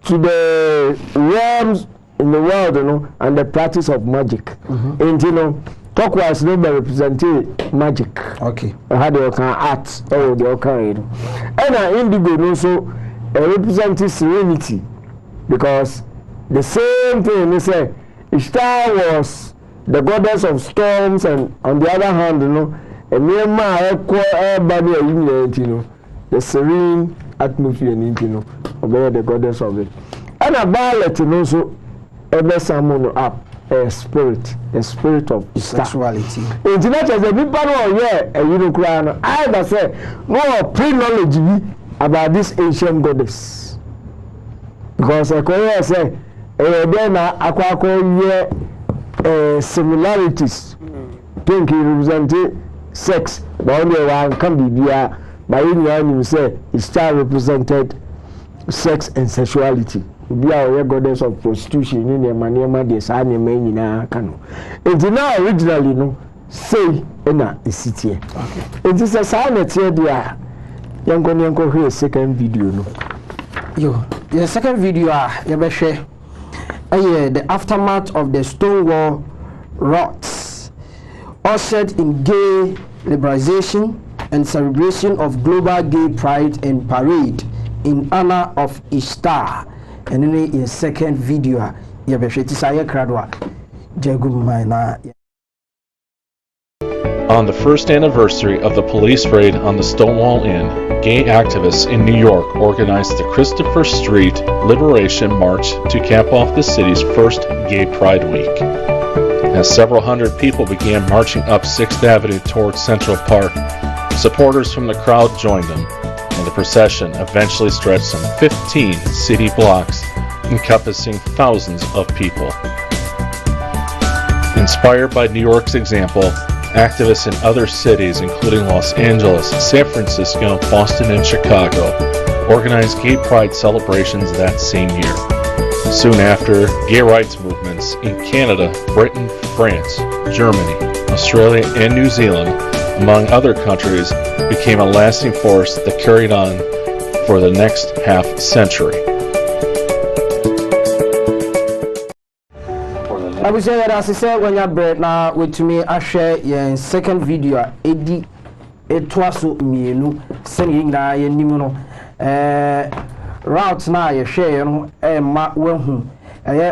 to the realms in the world, and the practice of magic. And turquoise no representing magic. Okay. I had the art or the kind. And indigo also representing serenity, because the same thing they say. Ishtar was the goddess of storms, and on the other hand, and the serene atmosphere, obey the goddess of it. And a violet also ever summon up a spirit of sexuality. It's not as a people I say no pre-knowledge about this ancient goddess, because I say then similarities. Pink representing sex, but only one can be By you say Ishtar represented sex and sexuality. Be our goddess of prostitution in the Maniama de Sani Manina Kano. It is now originally no say in a city. It is a sign that here Yanko here second video no. Yo, the second video you share. The aftermath of the Stonewall riots, ushered in gay liberalization and celebration of global gay pride and parade in honor of Ishtar. And then in second video, you be sure to say On the first anniversary of the police raid on the Stonewall Inn, gay activists in New York organized the Christopher Street Liberation March to cap off the city's first Gay Pride Week. As several hundred people began marching up 6th Avenue towards Central Park, supporters from the crowd joined them, and the procession eventually stretched some 15 city blocks, encompassing thousands of people. Inspired by New York's example, activists in other cities, including Los Angeles, San Francisco, Boston, and Chicago, organized gay pride celebrations that same year. Soon after, gay rights movements in Canada, Britain, France, Germany, Australia, and New Zealand, among other countries, became a lasting force that carried on for the next half century. I would say that as I said when you bread now with me I share your second video edi etwaso mienu sending na ye nimu no route na ye share no ma wehu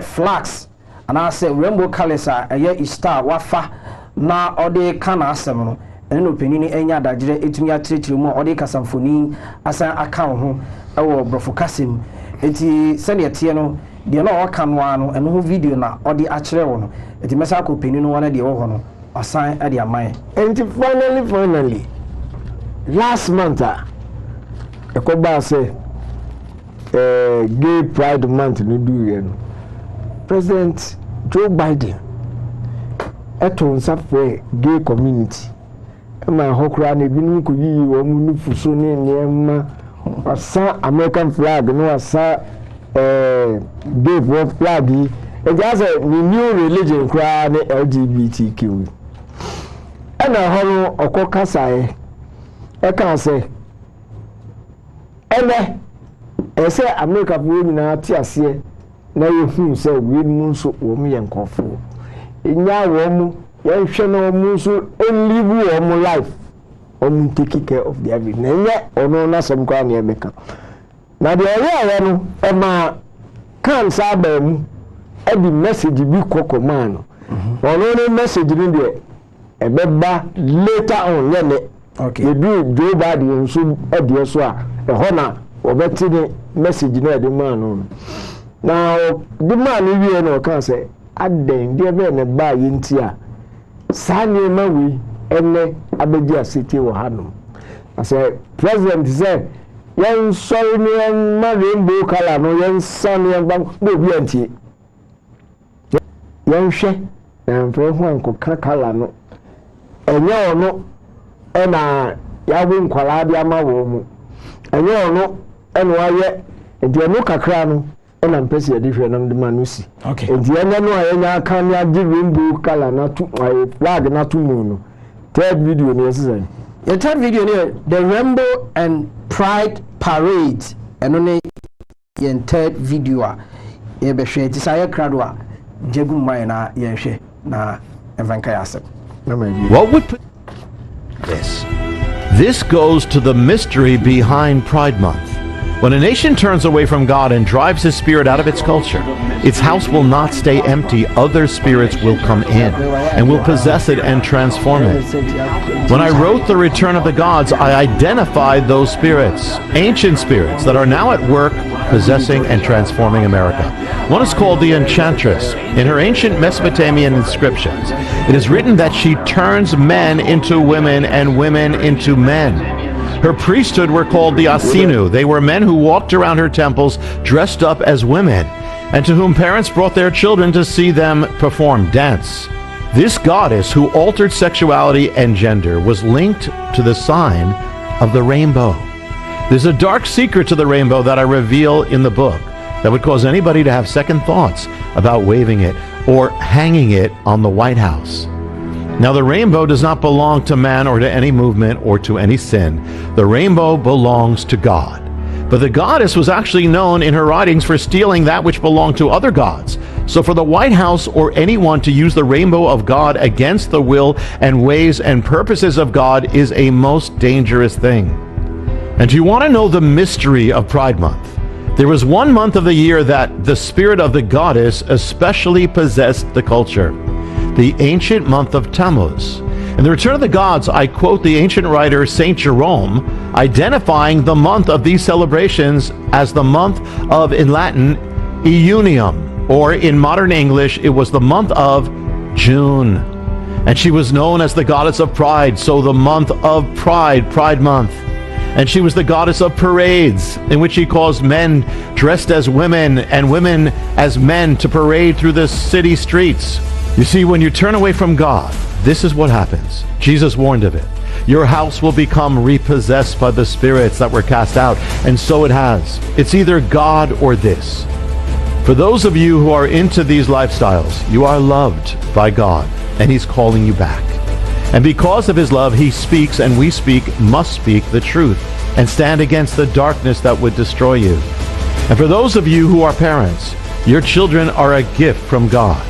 flags and I say rainbow colors are Ishtar wafa na ode kana asem no eno penini enya dagire etumi atirikiri mu ode kasamfoni asan aka ho ewo brofo kasim enti send ye tie no de na waka no ano eno ho video na odi akire wo no eti mesa ko peni no wana de wo ho no asan ade aman and finally last month ekoba say gay pride month no do ye no President Joe Biden eto nsafwe gay community ma hokra na ebinu ko yi wo mu nufuso ne niema asa American flag no asa gay flag it has a new religion cry the LGBTQ and a hollow or cocasai I can say and say America women are tears now you say we moon so woman and coffee in your room you shall no moon so and live your life on taking care of the every name or no some crown here make now the area no can sabem e di message bi koko man no message ni de e beba later on yene okay you do Joe Biden so e de so a e ho na obeti ni message na de man no now the man wi no kan say aden de be ne ba yinti a sani ma wi ene abeji asiti wo hanom I say president say yen sorry ni en ma rainbow color no yen sun yen ba no bi antie yen hwe na mfre ho anko color no enye ono na ya wo nkwala bi ama wo mu enye ono eno aye enti eno kakra no na mpesi ya dihwe na ndima no si okay enti enye no aye nya aka ni agi rainbow color na tu flag na tu mu no third video ni yesizan the third video ni the rainbow and pride parade eno ne yen third video a ye be hwe ti saye krado a jegu mai na yen hwe na evanka yasem what would this goes to the mystery behind Pride Month. When a nation turns away from God and drives his spirit out of its culture, its house will not stay empty. Other spirits will come in and will possess it and transform it. When I wrote The Return of the Gods, I identified those spirits, ancient spirits that are now at work possessing and transforming America. One is called the Enchantress. In her ancient Mesopotamian inscriptions, it is written that she turns men into women and women into men. Her priesthood were called the Asinu. They were men who walked around her temples dressed up as women, and to whom parents brought their children to see them perform dance. This goddess, who altered sexuality and gender, was linked to the sign of the rainbow. There's a dark secret to the rainbow that I reveal in the book that would cause anybody to have second thoughts about waving it or hanging it on the White House. Now, the rainbow does not belong to man or to any movement or to any sin. The rainbow belongs to God. But the goddess was actually known in her writings for stealing that which belonged to other gods. So for the White House or anyone to use the rainbow of God against the will and ways and purposes of God is a most dangerous thing. And do you want to know the mystery of Pride Month? There was one month of the year that the spirit of the goddess especially possessed the culture, the ancient month of Tammuz. In The Return of the Gods, I quote the ancient writer Saint Jerome, identifying the month of these celebrations as the month of, in Latin, Iunium, or in modern English, it was the month of June. And she was known as the goddess of pride, so the month of Pride, Pride Month. And she was the goddess of parades, in which she caused men dressed as women and women as men to parade through the city streets. You see, when you turn away from God, this is what happens. Jesus warned of it. Your house will become repossessed by the spirits that were cast out, and so it has. It's either God or this. For those of you who are into these lifestyles, you are loved by God, and He's calling you back. And because of His love, He speaks, and we must speak the truth and stand against the darkness that would destroy you. And for those of you who are parents, your children are a gift from God.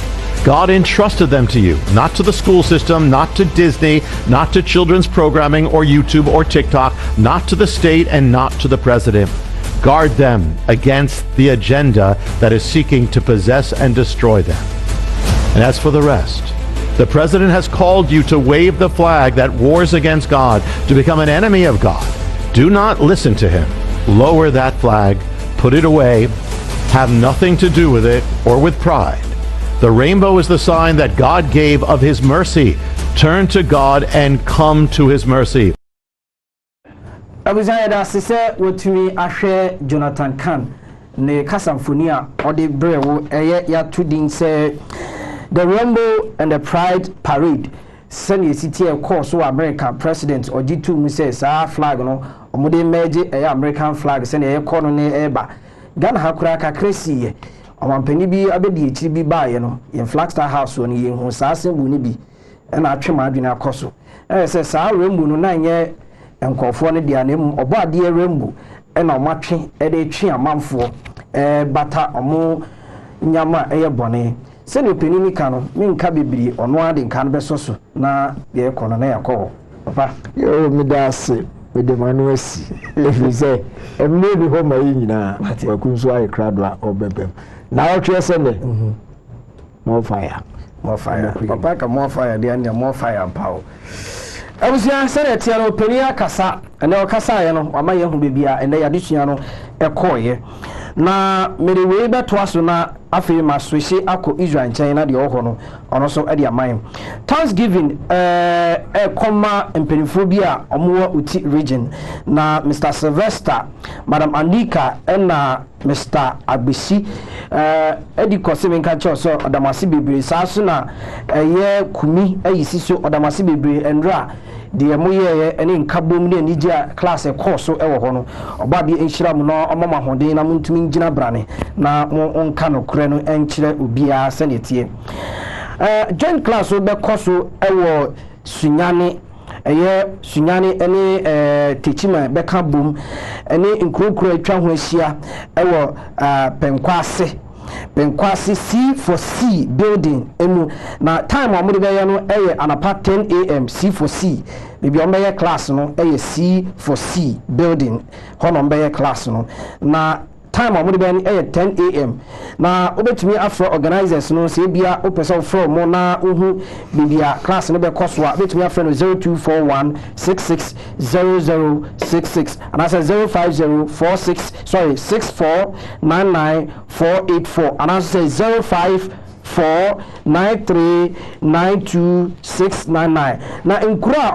God entrusted them to you, not to the school system, not to Disney, not to children's programming or YouTube or TikTok, not to the state, and not to the president. Guard them against the agenda that is seeking to possess and destroy them. And as for the rest, the president has called you to wave the flag that wars against God, to become an enemy of God. Do not listen to him. Lower that flag, put it away, have nothing to do with it or with pride. The rainbow is the sign that God gave of His mercy. Turn to God and come to His mercy. Abuzaya sise wotumi ahwe Jonathan Khan ne kasamfonia ode brewo eye ya tudin say the rainbow and the pride parade send city e course so American president ojitu mu say sa flag no omode meje eye American flag send eye kono ne eba Ghana hakura kakresi Omampani bi abedi ekiri bi baaye no ye Flagstaff house woni ye hu saa sembu ni bi na atwema adwene akoso se saa rainbow no na nye enkofo ne dia na mu obo ade rainbow na omatwe de twe amanfo bata omo nyama eye bone se ne opani ni ka no me nka bebiri ono ade nka no besoso na ye kono na yakọ papa yo midase de manu asi efi say emne bi ho mai nyina wakunso ayi kradwa obebem na otwe se ne more fire papa ka more fire de anya more fire power abusia se ne tia no penia kasa ene okasa ye no wama ye hu bebia ene ya desua no ekoye na mere we beto aso na afi ma switch akọ Israel nchen na de oho no ono so ade aman Thanksgiving koma empenifo bi a omo uti region na Mr. Sylvester Madam Anika na Mr. Agbesi edi kose nka cho so odamasi bebre saa so na ye kumi ayisi so odamasi bebre enra de moye ene nkabom ne nija class course ewo ho no obade enhira mu no omama hoden na muntumi ngina brane na onka no kure no enkyere obia senetie joint class be koso ewo sunyane ene techima be ka bom ene nkrokro atwa ho ahia ewo Penkwase C for C building emu na time amudi be no eye anapa 10 am C for C bibi on be class no eye C for C building hono be class no na time amudi be eye 10 am na obetumi afro organizers no se bia opese from mo na uhu bibia class no be koso a betumi afro no 0241660066 and I said 05046 sorry 6499484 and I say 0545 09493926999 na nkura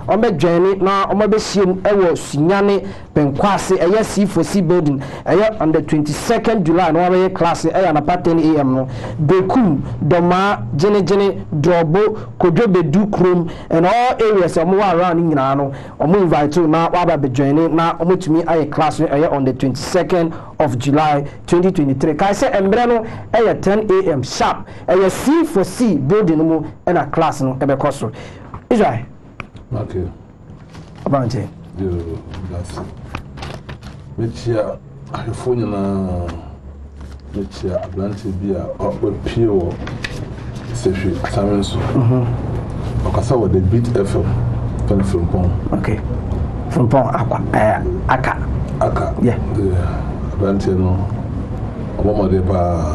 ombe join na ombe hiem ewo sunyane penkwase eye C4C building eye on the 22nd July no we class eye na 10 am no bekum doma jene drobo kodwobedu krom and all areas omo around nyina no omo invite na waba be join na omotumi aye class eye on the 22nd of July 2023 kai say embre no eye 10 am sharp eye C4C building mu na class no ebe koso Israel okay abanje yo that's mechia ahefo nyina mechia ablante bia opie wo sefi asamenso okasa wo the beat FM from Pong okay from Pong aka yeah ablante no obomade pa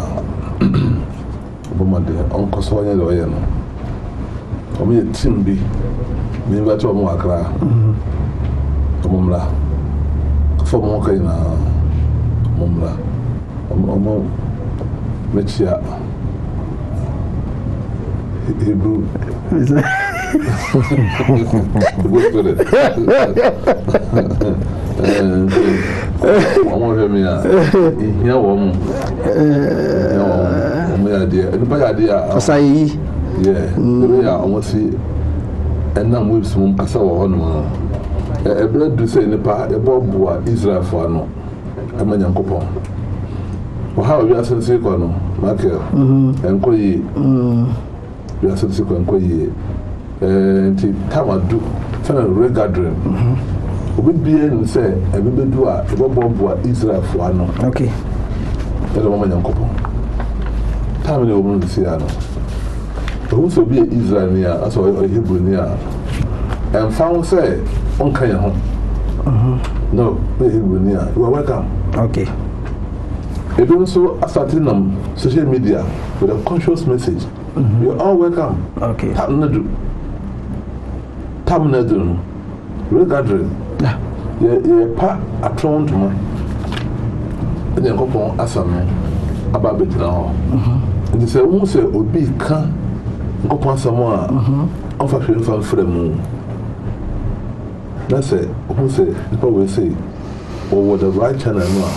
obomade onkoso wanya le oye no omo ye team bi mi ba to omo akra omumla for mo kai na omumla omo mechia Hebrew omo me ya ihia wo mo ya dia enipa ya dia asayi yeah omo si enam we sum asa wo ho no ebra du say nipa eboboa Israel for no amanya nkopon wo ha wi asense ko no Michael enkoyi wi asense ko enkoyi nti tamadu fana regathering obi bie no say ebebedu a eboboa Israel for no okay ele mo amanya nkopon tamale wo mu si ano who so be Israel near as or Hebrew near and found say on Kenya home no Hebrew near you are welcome okay it also starting on social media with a conscious message you are all welcome okay tamnadu regathering ye pa atron to man and then kopon asam aba betina ho and say who say obi kan nkopon asam a onfa hwe fa fremu that's it who say people will say or the right channel no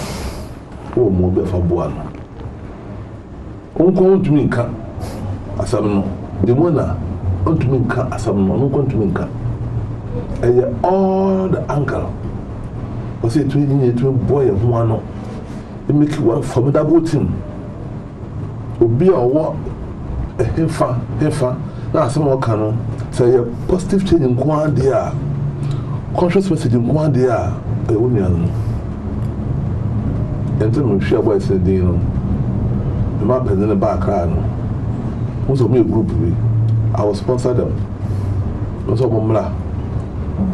o mo be fa boa no onko ntumi nka asam no de mona ntumi nka asam no onko ntumi nka all the angle was it to boy of one it make one formidable team obi owo hefa na asem o kan no say positive change in kwa dia conscious message in kwa dia e woni anu ento no hwe boy say din no ma pede ne back no so me group we I will sponsor them so momla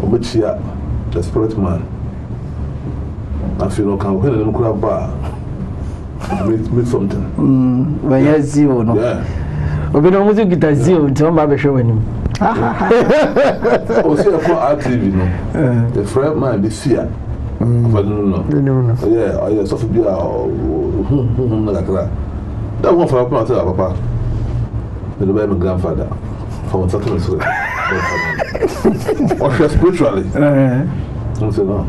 omechia the spirit man I feel no can when no kura ba make something when you zero no yeah obi no music guitar zero nti ma be hwe wanim o see ko RTV no the friend man be fear but no yeah so for be na kakra that one for papa the my grandfather for something so or spiritually no say no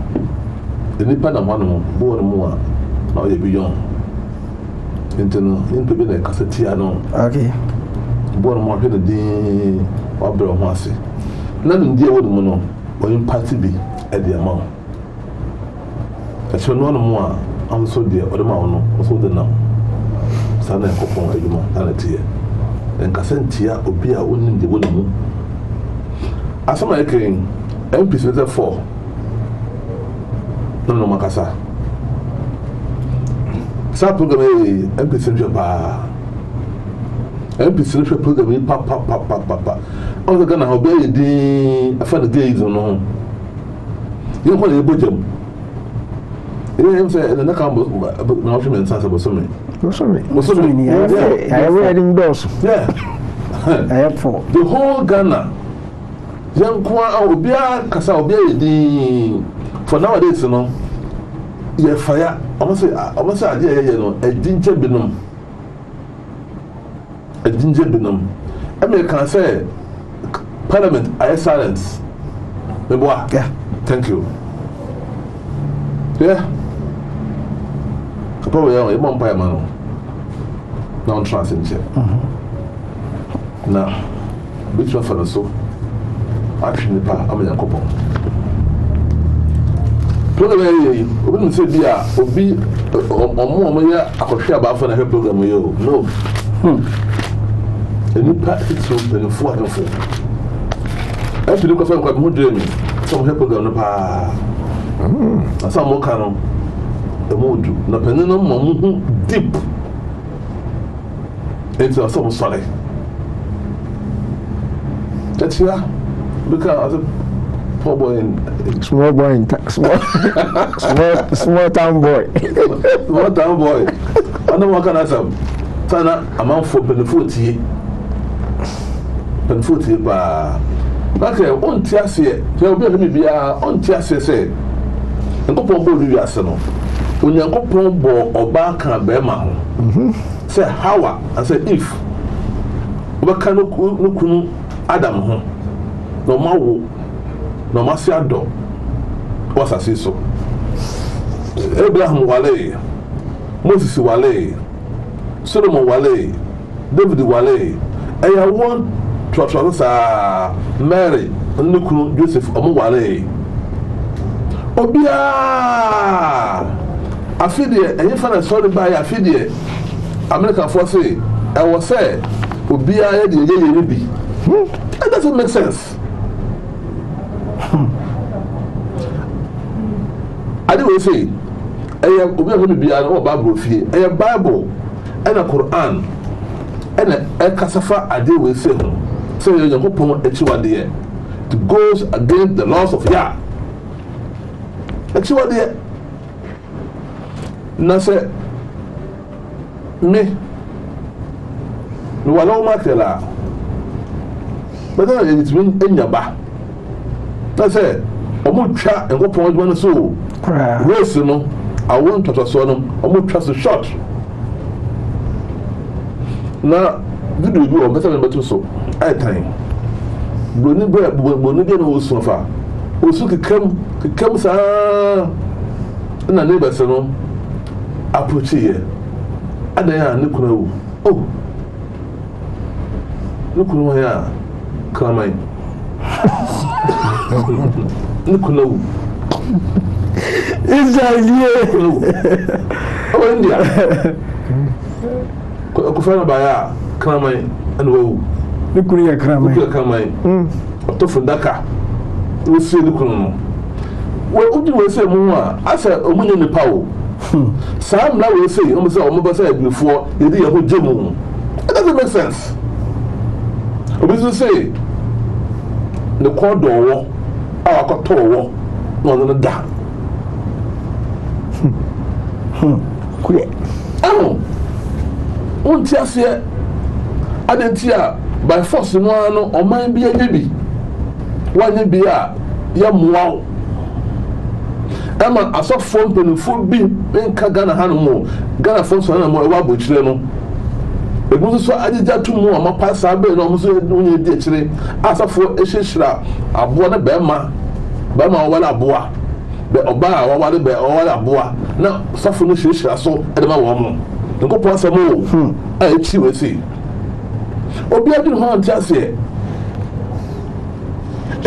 the nipa na one born mo now you be young into be na cassette no okay born mo hwe de wabro ho ase na ndie wo mu no o impact bi e de ama so no mo a am so de o de ma no so de na sana ko pon ayuma ana tie en kasentia obi a onim de wo mu asama ekin MPs with 4 no makasa sa program MPs nje ba MPs nje program pa o ga na obi di afa de gays no you ko le bojam em say na ka na offer men sansa bosomi ni I wearing those yeah I have 4 the whole Ghana yankwa obia kasa obia di for nowadays no ye fire almost say ade ye no edinche binom a ginger binum. I mean, can I say, Parliament, I silence. Yeah. Thank you. Yeah. Probably a one pie man. Non transit. Now, which one for the so? Actually, I mean, a couple. Probably, wouldn't say, dear, would be or more, I could share about for a program with you. No. A new practice open 4 and 4. Actually, look at what more dreaming. Some help on the pa. Some more canon. The mood, no penum deep into some solid. That's here because poor boy in small town boy. Small town boy. I know what can I say. Sana amount for Penfoot. Ba. Okay, on Tiasia, there will be on Tiasia say. And go for you as no. When you go for or back and Bema. Say how I say if. What can no Adam home. No mawu, no masiado. What's I say so? Abraham Wale, Moses Wale, Solomon Wale, David Wale. I want to try Mary, Nukunu, Joseph, Wale. Obia, I feel there, and if I saw the buy, I feel there. American force, I was say, Obia, that doesn't make sense. I do say, I am going to be an old Bible fee, a Bible, and a Quran, and a Kasafa. I deal with say, so you hope on dear. It goes against the laws of Yah. Actually, dear. Nase me, no allow Makela, but then it's been in your back. That's it. I'm chat and go point one so. Race, you know, I won't touch a son. I'm trust a shot. Now, did you do a better than better so? I time. Bonnie was so far. Also, come, sir. And a neighbor, son. I put here. And they are Nicola. Oh, look who I am. Come Nicola. It's oh, India. Kufana Baya, Kramai, and Woe. Nukuria Kramai, Tofundaka. We'll see the Kuno. Well, would you say more? I said, a million in the power. Some now will say, almost all said before, you did a whole gym. It doesn't make sense. We will say, the corridor, our cotor, no, no, down. Oh, won't you say? I didn't hear by force one or mine be a baby. One be a young wow. Emma, I saw phone pen full beam in Kagana Hanomo, Ghana phone so more about Chileno. It was so I did that two more, my pass I bet almost only ditch. As a for a shishra, a boa Bema, Bema or a boa. But Oba or what a boa. Now, suffer no shishra so at my woman. The go pass a move. I will see. Obia didn't want to say.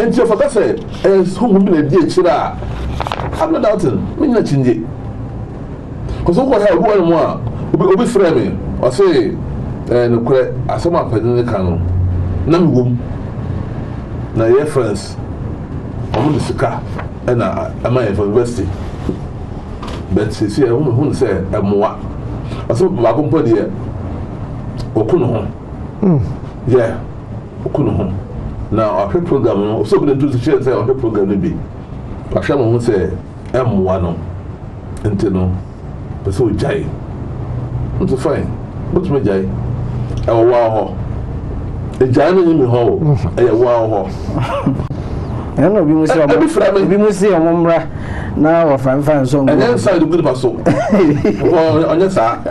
And your father said, as who will be a dear chira. I'm not doubting, me not change it. Because what I have one more will be framing or say, and I saw my pen in the canon. None womb. Now, your friends, I'm on the Sika, and I am at university. But she said, who said, I'm what? I saw my company here. Okuno. Yeah, Okuno. Now, our program, so we do the share, say, our program will be. I shall say, M1 until no, but so jay. What's the fine? What's my jay? A wow, a giant in the hole, a wow. I don't know, we must say a woman now or find some. And then side the good muscle. On your side.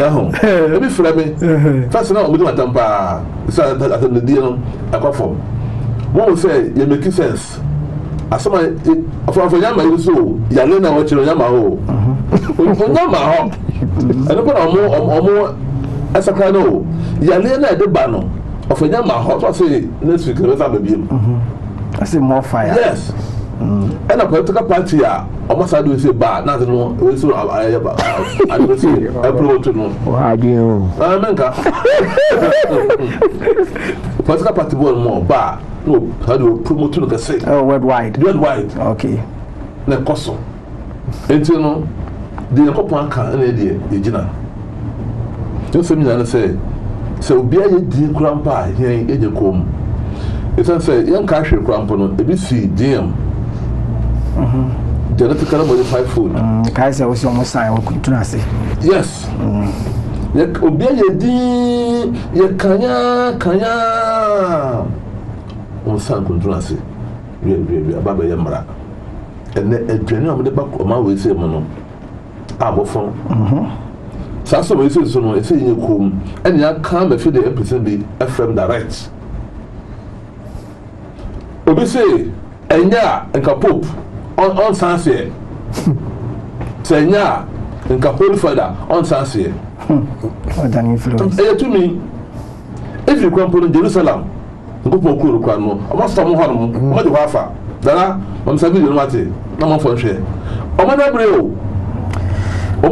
Ebi fira me. First now we do matampa. So at the deal I come from. What we say you make sense. Asoma for yama you so ya le na wo chiro yama ho. Yama ho. Eno pa omo asakra no. Ya le na de ba no. Of yama ho so say next week we have be. I say more fire. Yes. And a political party almost I do say bad, nothing no we so I do say I promote to know. Why do you? Political party more bad. No, how do you promote to say? Oh, worldwide. Okay. Na koso. Enti no, the Yakopon can any idea, Ejina. Just so me say, so be a di grandpa here in Ejekom. It's say, young cash grandpa no, ABC DM. Genetically modified food. Kaisa was almost saying, what could you say? Yes. Obi a ye kanya. On san kontrase we ababa yamra ene adwani amde ba koma we say mo no abofon sa so we say so no e say yin kom ene ya kan be fi the episode be FM direct obi say enya nka pope on sanse senya nka holy father on sanse what an influence to me if you come to Jerusalem ngopo kuro kwa no amaso mo hono mo de wafa dara mam sabi de mate na mo fon hwe o mo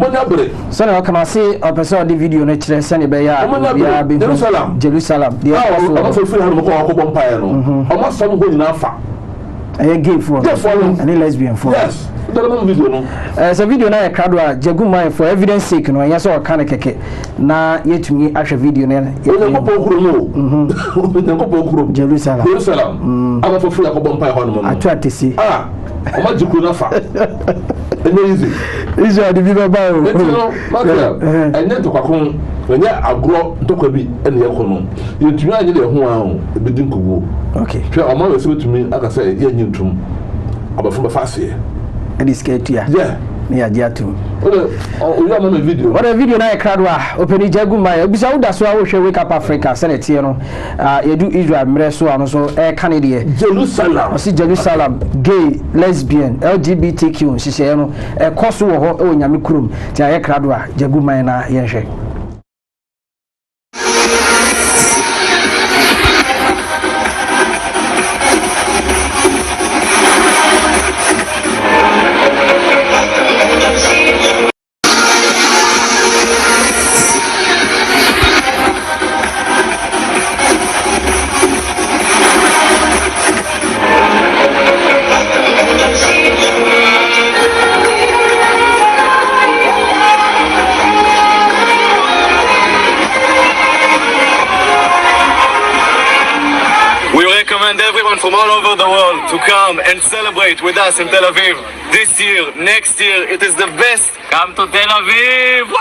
na bre so na kama say o person the video no kire se ne be ya bia be Jerusalem dey o fo firi hano ko akobọ mpae no o mo so mo go nyina fa gay for and lesbian for yes video no so video na e krado a jaguma for evidence sake no anya so ka na keke na yetumi ahwe video na ko pokuro no ko pokuro Jerusalem aba for free akobọ mpae hono mo atu atesi o ma jiku na fa easy Israel the people ba o no anya to kwakon anya agro ntokwa bi ene yekono yetumi anye de ho a ebedi nkugo okay hwe o ma we se betumi aka say ye nyintum abafo ba fase and is scared to ya yeah jatu o ya ma video what a video na e krado a openi jaguma ya bisa uda so a wo hwe wake up Africa senate no yedu Israel mre so ano so e kan de Jerusalem o si Jerusalem gay lesbian LGBTQ sise no e koso wo ho e onyame kurom ti aye krado a jaguma na ye hwe. Everyone from all over the world to come and celebrate with us in Tel Aviv this year, next year. It is the best. Come to Tel Aviv! Wow!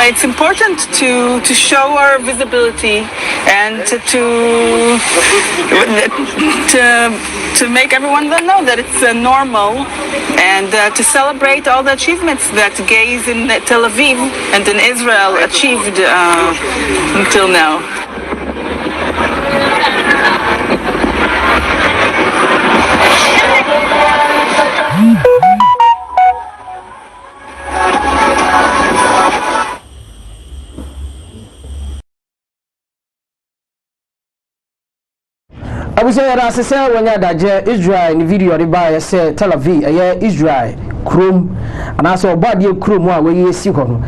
It's important to show our visibility and to make everyone know that it's normal, and to celebrate all the achievements that gays in Tel Aviv and in Israel achieved until now. I say that as I when you Israel in the video the buy say Tel Aviv Israel Chrome and I saw body Chrome where we see hono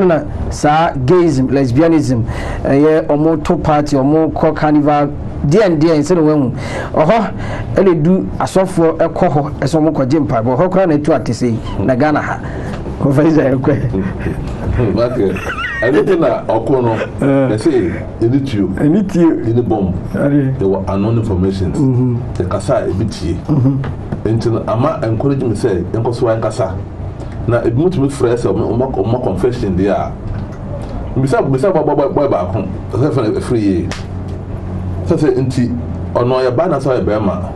na sa gayism lesbianism omo to party omo call carnival dia instead of when ele do asofo ekọ ho eso mo kwaje mpa bo ho kra na tu atese na Ghana ha ko fa Israel ko anything na okono they say any bomb there were unknown information the kasa ebitie until ama encourage me say enko so an kasa na ebimutumi frɛ sɛ o confession there bisa boy ba ko se fa free se nti ono ya ba na so ya be ma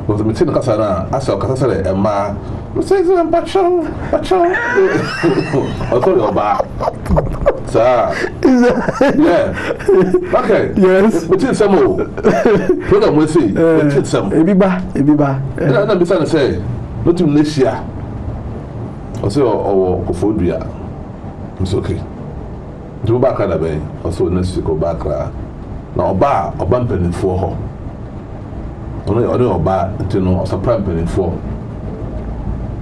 because me tin kasa na asa kasa sele e ma say some pachon sorry oba sir yeah okay yes but it's some program we see it's some ebiba na bisa na say no to Malaysia o say o kofodua it's okay do back da be also na siko back na oba mpanimfo ho ono oba ntino supply mpanimfo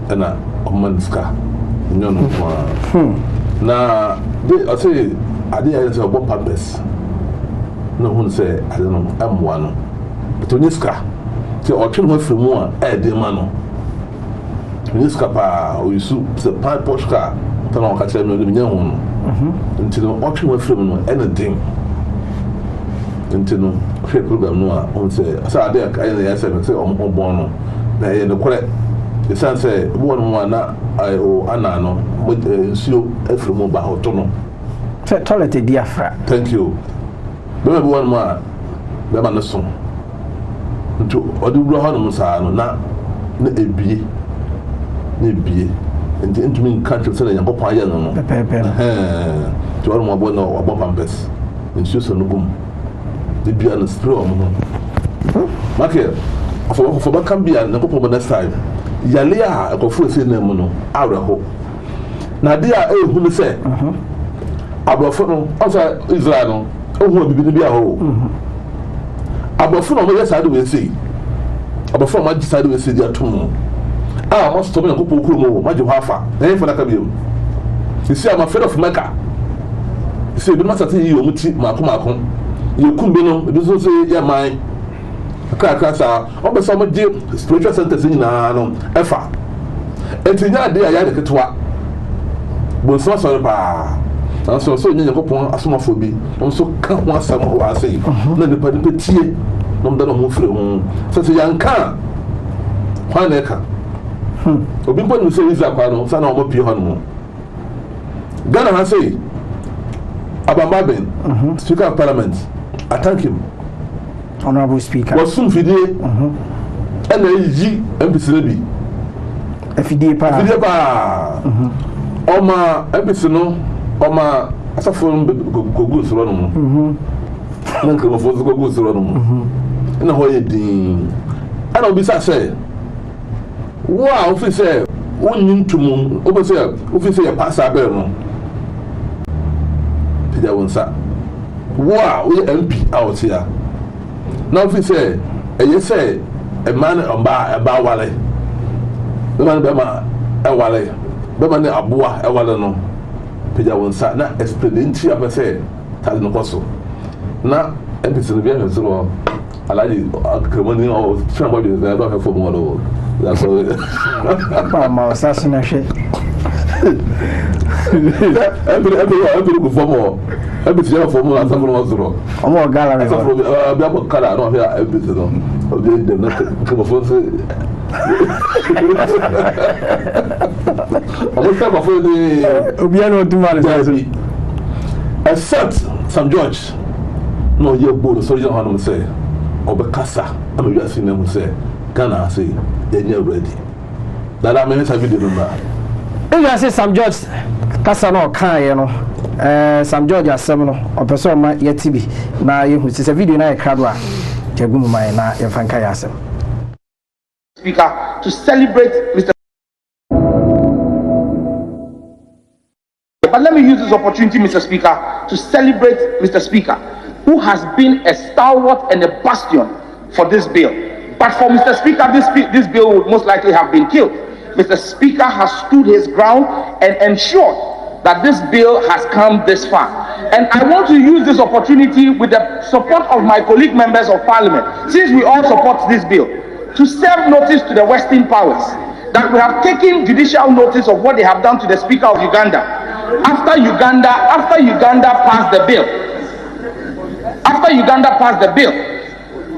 na omanska nyono na de I say ade ya say obo pampers no hun say ade no amwa no to niska ti o twin ho firi mu a de ma no niska pa o yusu se pa poshka ta no ka tell no de nya hu no ntino o twin ho firi mu no anything ntino hwe program no a on say ade ya say o bon no na ye no kore isan say one one na o anano nsuo afirmu ba hoto no toilet diafra thank you be one more be ma no so nto odi bro ha no sa no na ebie nti min country say na yakopon aye no pepe to one more no obo pampers nsuo so no gum ebie na spray o mo make for ba can be na kopon next time yale a ekofo ese na mu no awreho na de a ehunu se abrofo no asa Israel no ohun bibi bi a ho abrofo no mo yesa we sei abrofo ma ji side we sei dia tum a mo stop na kopon kuro mo ma ji ho afa na yin fa na ka biom isi am afraid of Mecca isi bi ma sate yi o muti mako yekum bi no bi so say ya man kra sa obeso mo je spiritual centers nyina no efa etinya de aya de ketwa bo so pa so nyanya kopon asomafo bi on so ka ho asam ho asai na de padi petie no mda no ho fire ho so yanka kwa na ka obi mpo no say Israel kwa no sa na omo pie ho no Ghana ha say Abambaben Speaker of Parliament I thank him Honorable Speaker. Was soon fidie. And yi MPC bi. Fidie pa. Oma MPC no, oma asafo gogo soro no mo. Na nkremo fo gogo soro no mo. Na ho ye din. Ana obi sa say. Wa ofi say wonyin tumu, obi say ofi say pass abel no. Pida wonsa. Wa we MP out here. Now if you say a man about wale the man bema a wale bema ne abua e wale no peja wonsa na explain nti apa say tali no koso na empisi no bia so alaji akremani o somebody is there don't for more that's all pa ma assassina she every go for more empisi ya for more and some no zero omo gallery bia bo kala no here empisi no obi dem na come for say omo come for the obi na oduma except St. George no ye bodo so you know say obekasa am you see them say Ghana say they ready that I mean have video number you say St. George kasa no kan ye no St. George asem no opeso ma yeti bi na ye hu se video na e krado a jagumu mai na ye fanka ya asem Speaker to celebrate Mr. But let me use this opportunity, Mr. Speaker, to celebrate Mr. Speaker, who has been a stalwart and a bastion for this bill. But for Mr. Speaker, this bill would most likely have been killed. Mr. Speaker has stood his ground and ensured that this bill has come this far. And I want to use this opportunity with the support of my colleague members of Parliament, since we all support this bill, to serve notice to the Western powers that we have taken judicial notice of what they have done to the Speaker of Uganda. After Uganda passed the bill,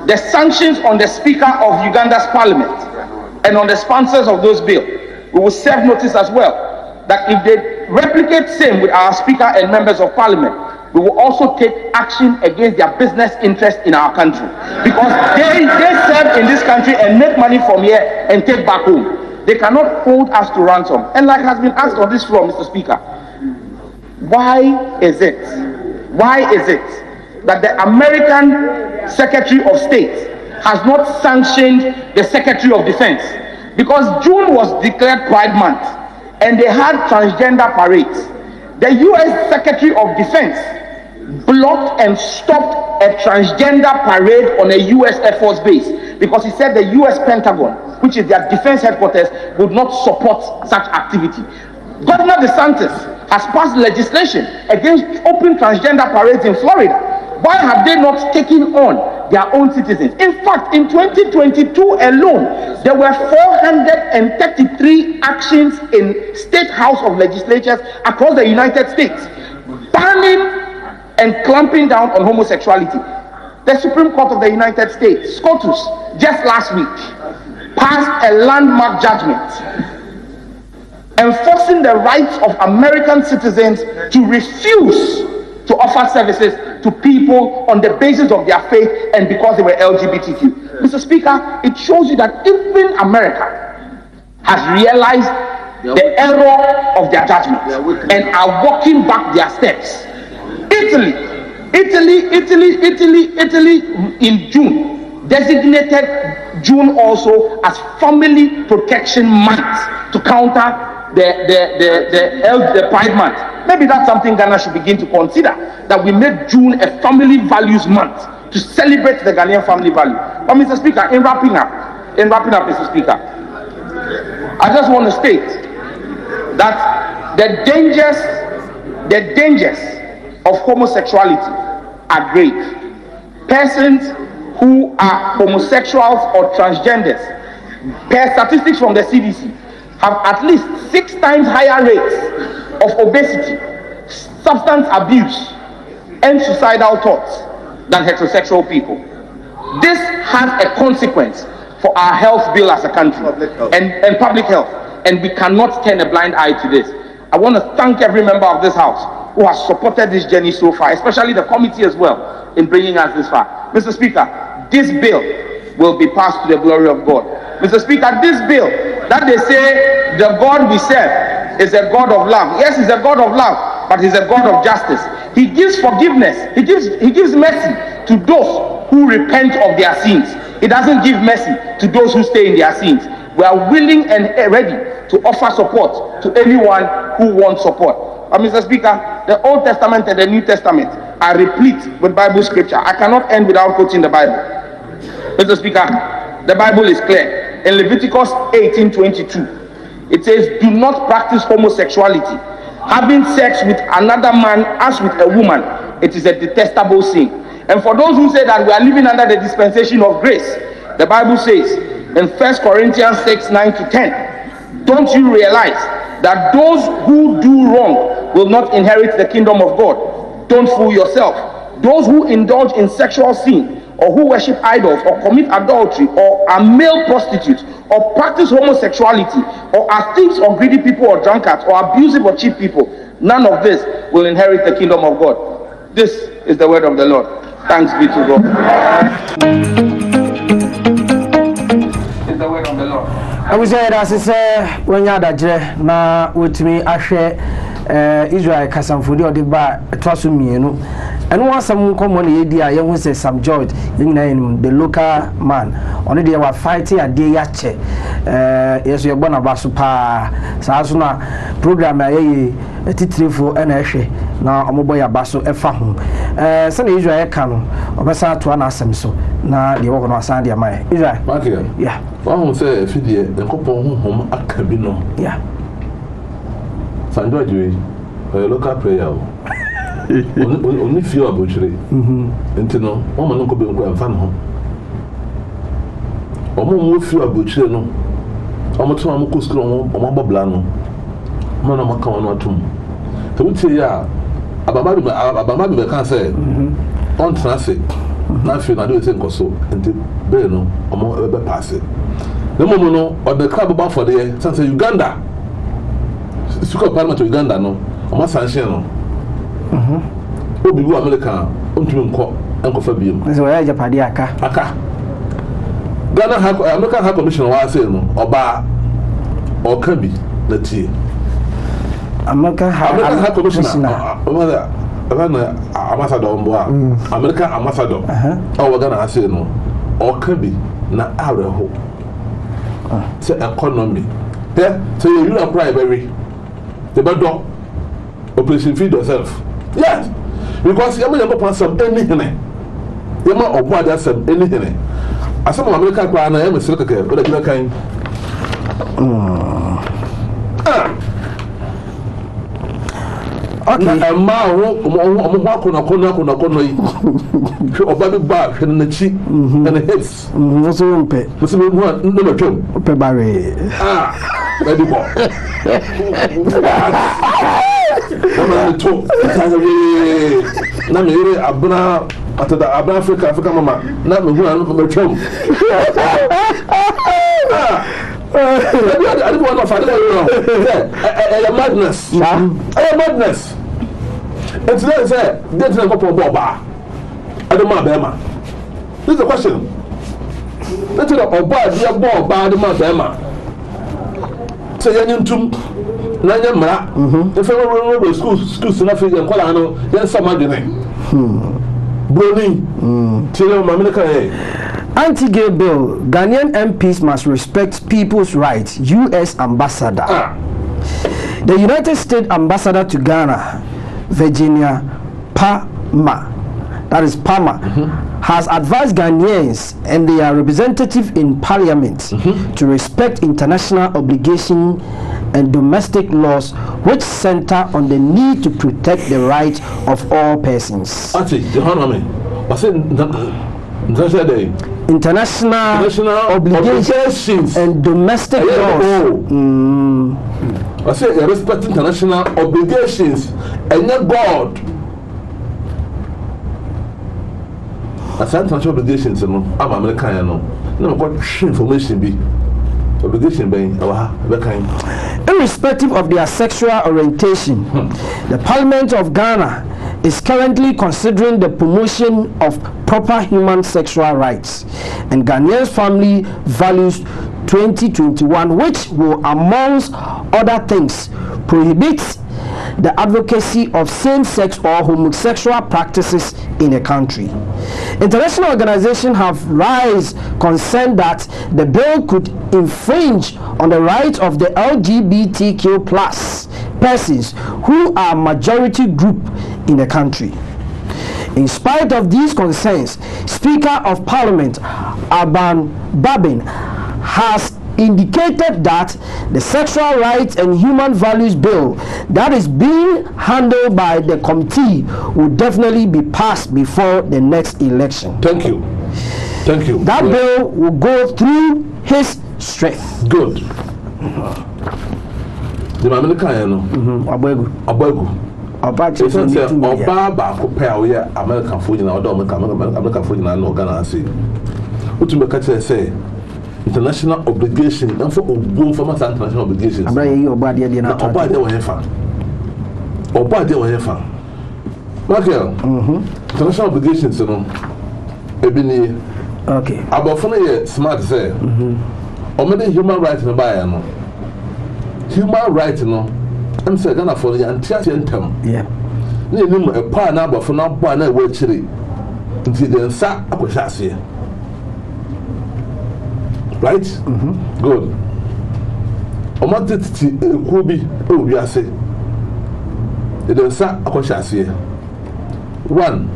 the sanctions on the Speaker of Uganda's Parliament and on the sponsors of those bills, we will serve notice as well that if they replicate same with our speaker and members of parliament, we will also take action against their business interests in our country, because they serve in this country and make money from here and take back home. They cannot hold us to ransom. And like has been asked on this floor, Mr. Speaker, why is it that the American Secretary of State has not sanctioned the Secretary of Defense? Because June was declared Pride Month and they had transgender parades. The U.S. Secretary of Defense blocked and stopped a transgender parade on a U.S. Air Force base because he said the U.S. Pentagon, which is their defense headquarters, would not support such activity. Governor DeSantis has passed legislation against open transgender parades in Florida. Why have they not taken on their own citizens? In fact, in 2022 alone, there were 433 actions in State House of Legislatures across the United States, banning and clamping down on homosexuality. The Supreme Court of the United States, SCOTUS, just last week, passed a landmark judgment enforcing the rights of American citizens to refuse to offer services to people on the basis of their faith and because they were LGBTQ. Mr. Speaker, it shows you that even America has realized the error of their judgment and are walking back their steps. Italy in June designated June also as Family Protection Month to counter the Pride Month. Maybe that's something Ghana should begin to consider, that we make June a Family Values Month to celebrate the Ghanaian family value. But Mr. Speaker, in wrapping up, Mr. Speaker, I just want to state that the dangers of homosexuality are grave. Persons who are homosexuals or transgenders, per statistics from the CDC, have at least 6 times higher rates of obesity, substance abuse, and suicidal thoughts than heterosexual people. This has a consequence for our health bill as a country and public health, and we cannot turn a blind eye to this. I want to thank every member of this house who has supported this journey so far, especially the committee as well, in bringing us this far. Mr. Speaker, this bill will be passed to the glory of God. Mr. Speaker, this bill that they say the God we serve is a God of love. Yes, he's a God of love, but he's a God of justice. He gives forgiveness. He gives mercy to those who repent of their sins. He doesn't give mercy to those who stay in their sins. We are willing and ready to offer support to anyone who wants support. But Mr. Speaker, the Old Testament and the New Testament are replete with Bible scripture. I cannot end without quoting the Bible. Mr. Speaker, the Bible is clear. In Leviticus 18:22, it says, do not practice homosexuality. Having sex with another man as with a woman, it is a detestable sin. And for those who say that we are living under the dispensation of grace, the Bible says in 1 Corinthians 6:9-10, don't you realize that those who do wrong will not inherit the kingdom of God? Don't fool yourself. Those who indulge in sexual sin, or who worship idols, or commit adultery, or are male prostitutes, or practice homosexuality, or are thieves or greedy people or drunkards, or abusive or cheap people, none of this will inherit the kingdom of God. This is the word of the Lord. Thanks be to God. It's the word of the Lord. I was saying that I say when you had na with me I share Israel kasamfudi or the bar twasumi and once some common idea you say Sam George the local man on the were fighting a day yache yes you're born about super sasuna program a titrifo NHA na omoboya baso efa ho sene Israel ka no obesa to na asem so na de wo no asan de mai Israel yeah wa say fidie nkopon honhom aka bi no yeah San George we local prayer only few abochire enti no o ma no ko be nko amfa no o mo few abochire no o mo to am ko skro o mo babla no mo na maka wono atum to wutie ya ababa be kan say on traffic na fi na do say nkoso enti be no o mo be pass no mo no o the club ba for there say Uganda Speaker of Parliament of Uganda no ama sanction no obi wu America ontumi nkọ enkofa biem so ya japade aka Ghana American High Commission wa say no oba oka bi na tie American High Commission ambassador mboa American ambassador o Ghana say no oka bi na areho say economy so you are primary the better operation feed yourself yes because you may go some anything you may avoid some anything as some American plan I am a silk care but I kind okay ma wo kono yi oba bi ba hwe na chi and the hips so mpe so me no no twem pe bare ready for na me ire abna atada abna Africa mama na me hu anu me twem I don't want to find a madness. A madness. And today I say, they don't go for Boba. I don't mind Bema. This is the question. Let's say, oh, bad, dear Boba, I don't mind Bema. Say, you're into Nanyamara. If I were to schools, nothing, and call I then some arguing. Brony, Tino Mamika. Anti-gay bill, Ghanaian MPs must respect people's rights. U.S. Ambassador. The United States Ambassador to Ghana, Virginia Palmer, has advised Ghanaians and their representative in Parliament to respect international obligations and domestic laws which center on the need to protect the rights of all persons. International obligations and domestic laws. I say respect international obligations and not God. I say international obligations no I'm American no got information be obligation being irrespective of their sexual orientation. The Parliament of Ghana is currently considering the promotion of proper human sexual rights and Ghanaian Family Values 2021, which will, amongst other things, prohibit the advocacy of same-sex or homosexual practices in the country. International organizations have raised concern that the bill could infringe on the rights of the LGBTQ+ persons who are majority group in the country. In spite of these concerns, Speaker of Parliament Alban Babin has indicated that the Sexual Rights and Human Values Bill that is being handled by the committee will definitely be passed before the next election. Thank you. Thank you. That bill will go through his strength. Good. The American Abegu. Oba baako pɛ a woyɛ American fo nyinaa ɔdɔ American fo nyinaa na ɔgana ase wotumi ka kyerɛ sɛ international obligation and for obo for international obligations abra yi oba de na oba de wɔyɛ fa Michael international obligations no ebi ni okay abɔfo no yɛ smart sɛ ɔmɛde human rights no baayɛ no human rights no I'm saying Ghana for the anti-antem. Yeah. You know a pa na abɔfo no abɔ na ɛwɔ akyire nti de nsa akɔhyɛ aseɛ. Right? Good. Omate titi ekuo bi e wiase. De nsa akɔhyɛ aseɛ. 1.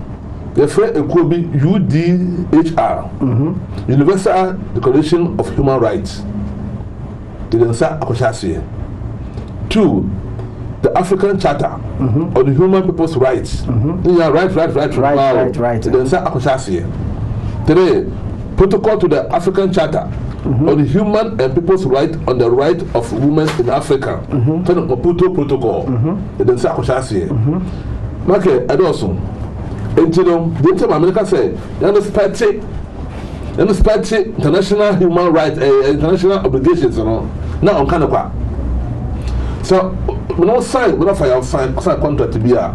The free ekuo bi UDHR. Universal Declaration of Human Rights. De nsa akɔhyɛ aseɛ. 2. The African Charter on the Human People's Rights. Yeah, right. De nsa akɔhyɛ aseɛ. 3. Protocol to the African Charter on the human and people's right on the right of women in Africa. Maputo Protocol. Then say akoshase. Make edoso. Entino, the time America say, you respect international human rights, international obligations, no. Now on kind of. So no sign, we don't sign contract to be a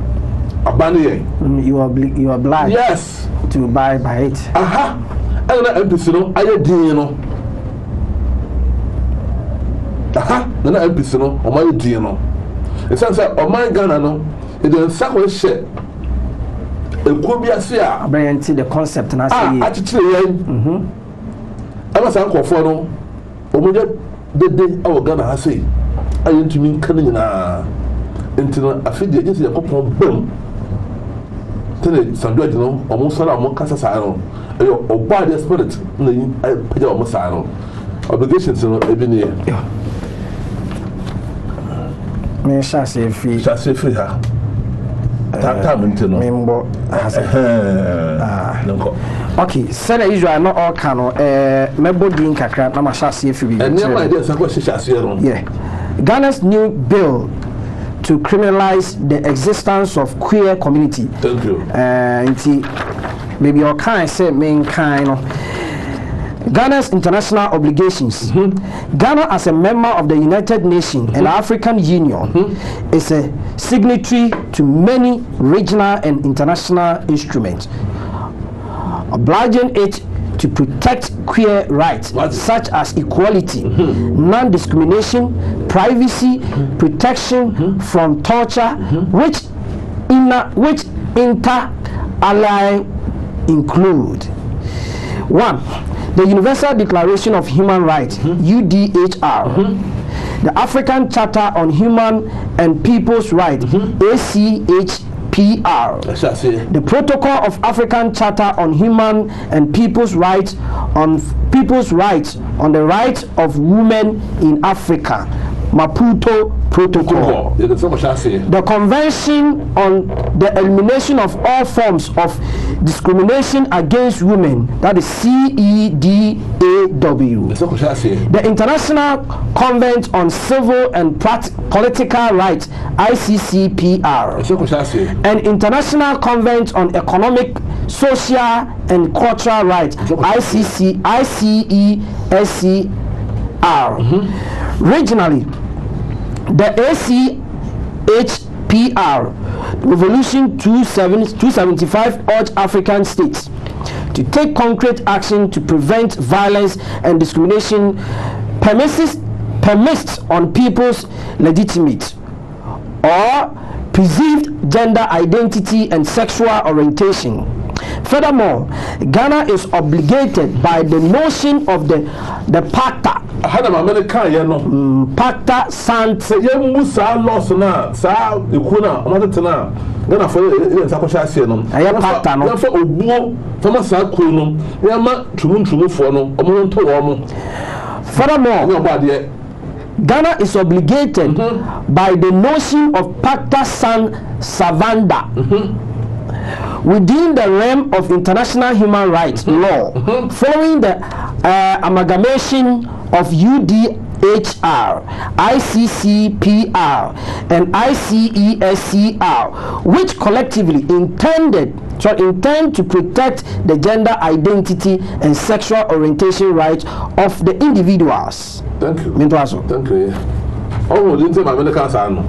abandon. You are obliged. Yes. To buy by it. Aha. I don't know MPC no. I no. Aha. No MPC no. O my di no. It sounds like o my Ghana no. It dey sakwe share. E ko bi ase a. Abɛn the concept na say. Ah, achichire yen. Ama san kofo no. O mo je dede awo Ghana ha sei. Ayi ntumi nkan nyina. Entino afidi agency yakopon bam. Tene sandwich no omo sara omo kasa sa no. Eyo ogba the spirit na yi paja omo sa no. Obligations no ebi ne. Me chase free ha. Ta mentino. Me mbo okay, send Israel no all can mebo din kakra na ma chase free. And near my dear sakwa chase no. Yeah. Ghana's new bill to criminalize the existence of queer community. Thank you. Maybe your kind say main kind of Ghana's international obligations. Ghana, as a member of the United Nations and African Union, is a signatory to many regional and international instruments, obliging it to protect queer rights such as equality, non-discrimination, privacy, protection from torture, which inter alia include 1. The Universal Declaration of Human Rights, UDHR, the African Charter on Human and People's Rights, ACHPR, the Protocol of African Charter on Human and People's Rights on the rights of women in Africa, Maputo Protocol, the Convention on the Elimination of All Forms of Discrimination Against Women, that is CEDAW, the International Convent on Civil and Political Rights, ICCPR, and International Convent on Economic, Social and Cultural Rights, ICESCR. Regionally, the ACHPR Revolution 275 urged African states to take concrete action to prevent violence and discrimination permits on people's legitimate or perceived gender identity and sexual orientation. Furthermore, Ghana is obligated by the notion of the Pacta. Pacta Sant. Ghana for Pacta Furthermore, Ghana is obligated by the notion of Pacta Sunt Servanda within the realm of international human rights law, following the amalgamation of UDHR, ICCPR, and ICESCR, which collectively intend to protect the gender identity and sexual orientation rights of the individuals. Thank you. Thank you. Oh, didn't say my medical son.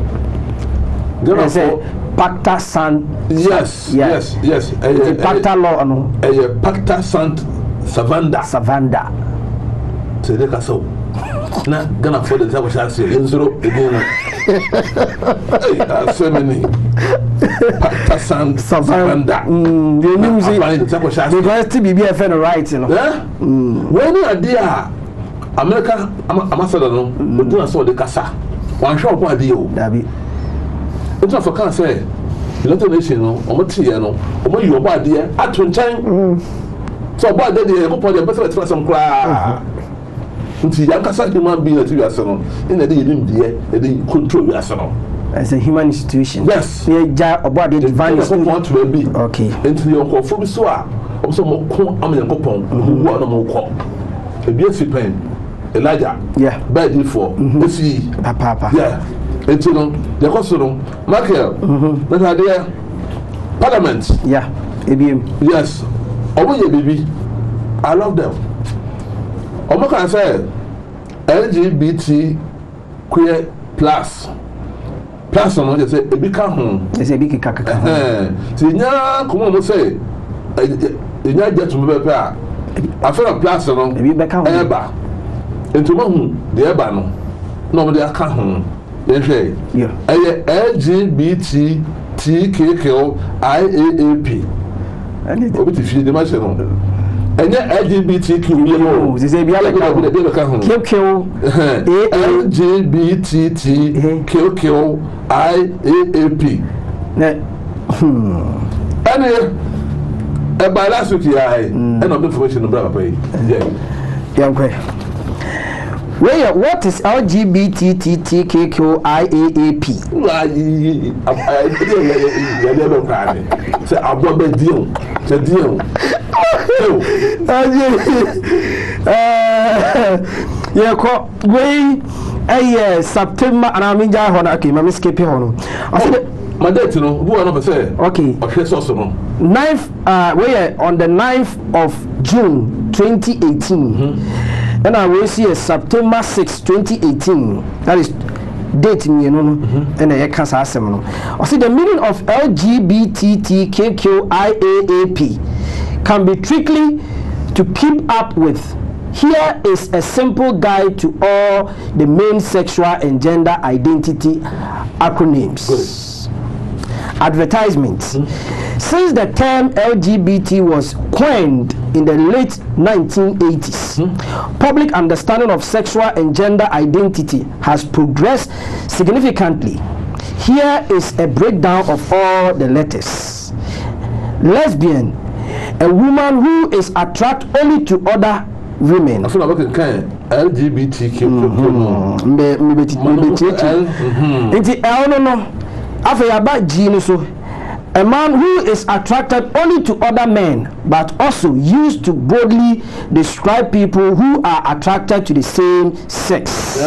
Pacta Sant. Yes. Pacta law, no. Pacta Sant Savanda. Say so. Na Ghana for the South Shasi in zero again. Hey, so many. Pacta Sant Savanda. The music. Because to be a fan right, you know. When you are there, America, ambassador, no, but do not saw the casa. One shop, one deal. It's not for cancer. United Nations, no, or Matia, no, or you about there at 20. So about that, they go for the best of some cry. Until Yankasa human being at your salon, in the day you didn't control your salon. As a human institution. Yes. About the divine want to be. Okay. Into your call from Swa, also more Amazon, who are no more call. A beautiful pen, Elijah. Yeah. Bad for. See, Papa. Yeah. Until the Costello, Michael, that idea, Parliament. Yeah, yes. Oh, yeah, baby. I love them. Oh, my can say LGBT queer plus plus no just say e bi ka ho say bi kika ti nya komo mo say e nya get to be a after plus no e bi be ka ho eba ento ma hu de eba no no mo de aka ho ye hwe eye LGBTQIAAP obi ti fi de ma se no enye LGBTQ ye no ze bi ala ka LGBTQIAAP ne ene e ba last week ya and of information no bra papa yankwe what is LGBTQIAAP? Say abobe deal. Say deal. Yeah, we September and I'm in Jahon. Okay, my escape here. My date, you know, who are not say. Okay. Okay, so 9th, we on the 9th of June 2018. And I will see September 6, 2018. That is dating, you know, and I can't say no. I see the meaning of LGBTQIAAP can be tricky to keep up with. Here is a simple guide to all the main sexual and gender identity acronyms. Good. Advertisements. Since the term LGBT was coined in the late 1980s, public understanding of sexual and gender identity has progressed significantly. Here is a breakdown of all the letters. Lesbian, a woman who is attracted only to other women. I feel like LGBTQ. A man who is attracted only to other men, but also used to broadly describe people who are attracted to the same sex. B.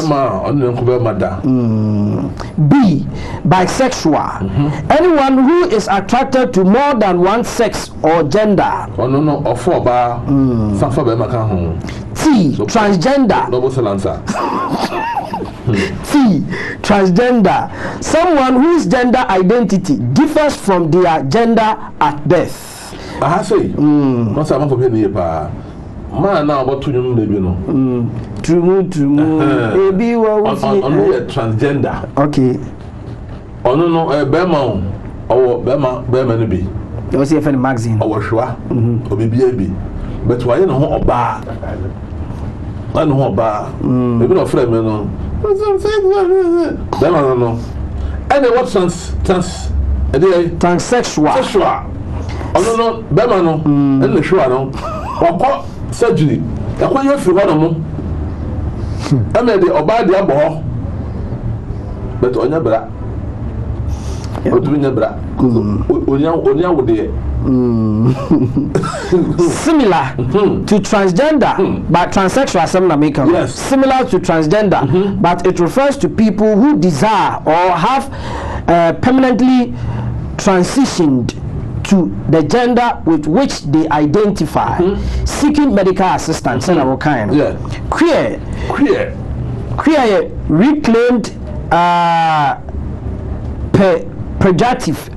Bisexual. Anyone who is attracted to more than one sex or gender. T. Transgender. T. Transgender. Someone whose gender identity differs from their gender at birth. I say, what's up for me? Man, now about to you, baby, no. True, baby, only a transgender. Okay. Oh, no, a Bema or Bema be. There was a magazine. Or Shua, or baby. But why no bar? I know bar. Maybe not friend, no. No. And what transsexual. Oh no, Bema no, and the Shua no. Or surgery. I call you if you want to. I made the Oba the Abo, but on your bra. What do you bra? Onya would be similar to transgender, but transsexual yes. Similar to transgender, but it refers to people who desire or have permanently transitioned to the gender with which they identify, seeking medical assistance and our kind. Yeah. Queer reclaimed pejorative,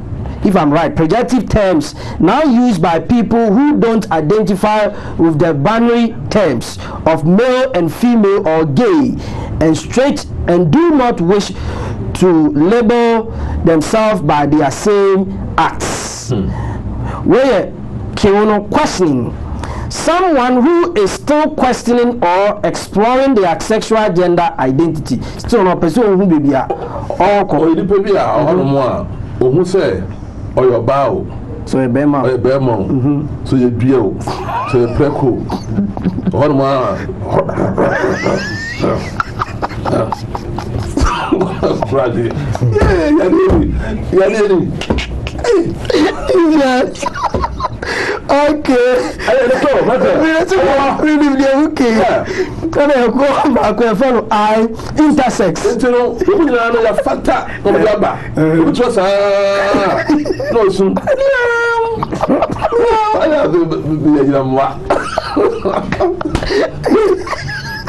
if I'm right, pejorative terms now used by people who don't identify with the binary terms of male and female or gay and straight and do not wish to label themselves by their same acts. Where questioning. Someone who is still questioning or exploring their sexual gender identity. Still not person who be or who say or your bow. So a bema. So you deal. So you preco. Okay. I intersex.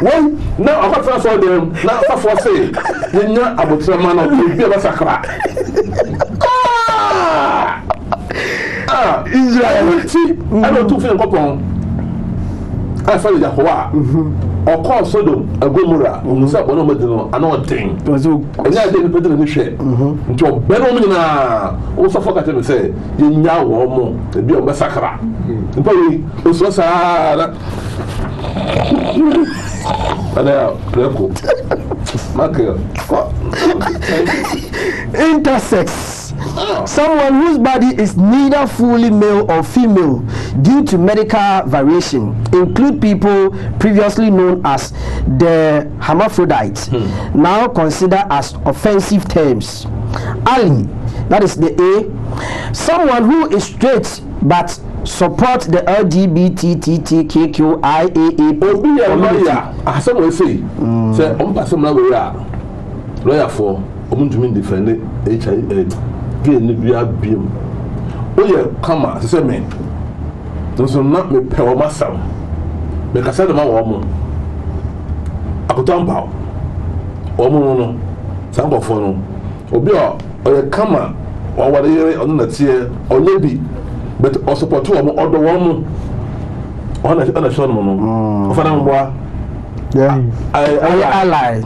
When now I got first them now for say you know about man of be a sakra. Israel I don't to feel kopon. I feel Yahweh. Or call Sodom a Gomorrah, who said one of them another thing. And I didn't put it in the shade. Into a Benomina also forgot to say, you now or more, the Bio Massacre. The boy was so sad. And intersex. Someone whose body is neither fully male or female due to medical variation include people previously known as the hermaphrodites, now considered as offensive terms. Ali, that is the A. Someone who is straight but support the LGBTQIAA community. Someone say lawyer for defend HIV. Biam. Oh, yeah, come on, say me. Those are not me pay myself. Make a set of my woman. I could dump out. Omo, some of them. Obia, or come on, or what you on the tier, or maybe, but also support two or the woman on a short mono. Yeah, I lie.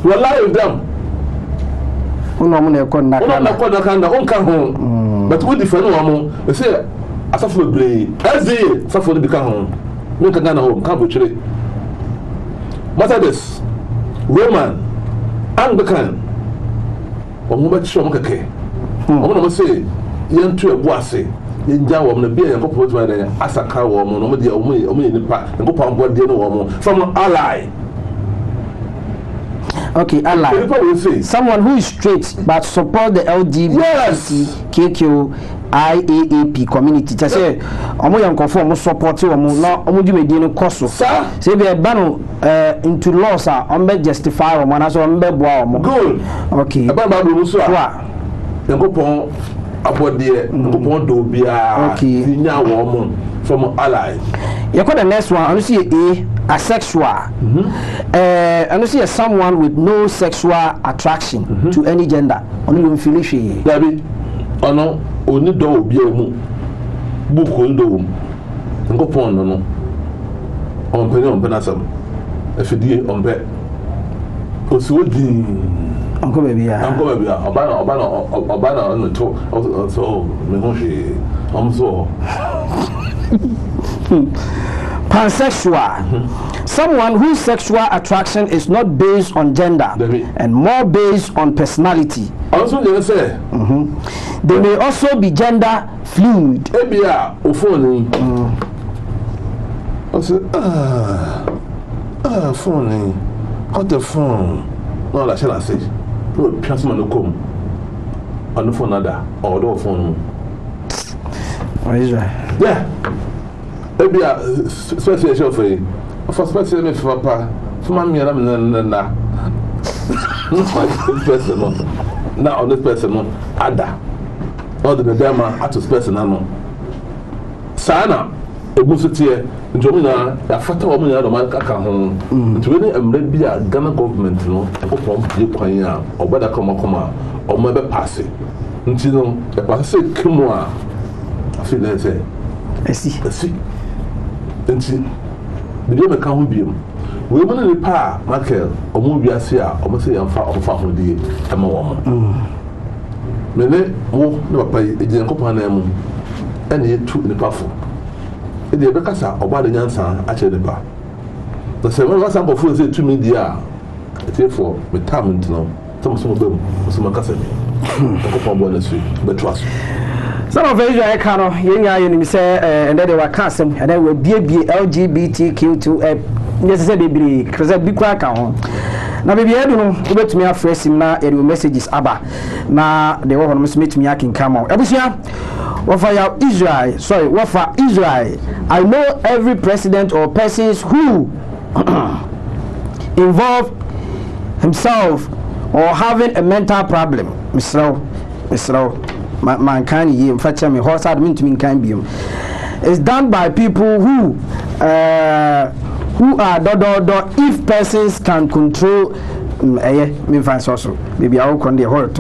You lie with them. But we defend one. They say, I suffer blade. As they suffer to become home. Make a gun home, can't be chilly. Methodist, Roman, Anglican, or Mubat Shomake. I'm going to say, young to a boissy. In Jawa, the beer and proposed by the Asaka woman, or the only in the park, and go on board dinner woman from an ally. Okay, ally. Someone who is straight but support the LGBTQIAAP community. Just say, omo yanko support you, omo jumedi no koso. Say be bano into laws are justify or man so boa. Good. Okay. About so. Yanko pon abode, yanko pon do bia. Okay. Nya woman from ally. You got the next one. I see a asexual. I see someone with no sexual attraction to any gender. Only you feel she. Dabi, ono oni do obi emu. Book ondo. Ngo pon no. On pena sam. Efidie on be. Osuodi. Uncle baby ya. Obana on to so me ho she. So pansexual, someone whose sexual attraction is not based on gender and more based on personality. Also, they say they may also be gender fluid. Ebia, phone. I said, phone. What the phone? No, that shall I say? No, transfer no come on the phone, other or the phone. Yeah. Maybe a special show for you. For special me for papa. For my me na. Personal. Now on this person ada. All the dema at this person no. Sana ebusu tie njomina ya fata wo me ya do man kaka ho. Nti we emre bi a Ghana government no ko pom bi kwan a obada koma o ma be pass. Nti no e pass kemo a feel that say see nti bibi me ka ho biem we mo ne pa Michael omo wiase a omo se yamfa ofa ho die ama wo mo me ne wo ne papa ejin kopa na emu ene yetu ne pafo e de be kasa oba de nyansa a che ne pa the se we sample for say to me dia therefore me tam ntino so mo bem so mo kasa me kopa bo na su be trust. Some of Israel cano, you say, and then they were cast, and then we be LGBTQ2, necessarily because a big crack on. Now, maybe I don't know, but me a fresh him now, and messages Abba. Now, they were to meet me, I can come out. Abusia, what for Israel? Sorry, what for Israel? I know every president or persons who involve himself or having a mental problem. Mr. Mankind ye in fact me horse admin to mean can be is done by people who who are if persons can control me find also maybe I will con the horror.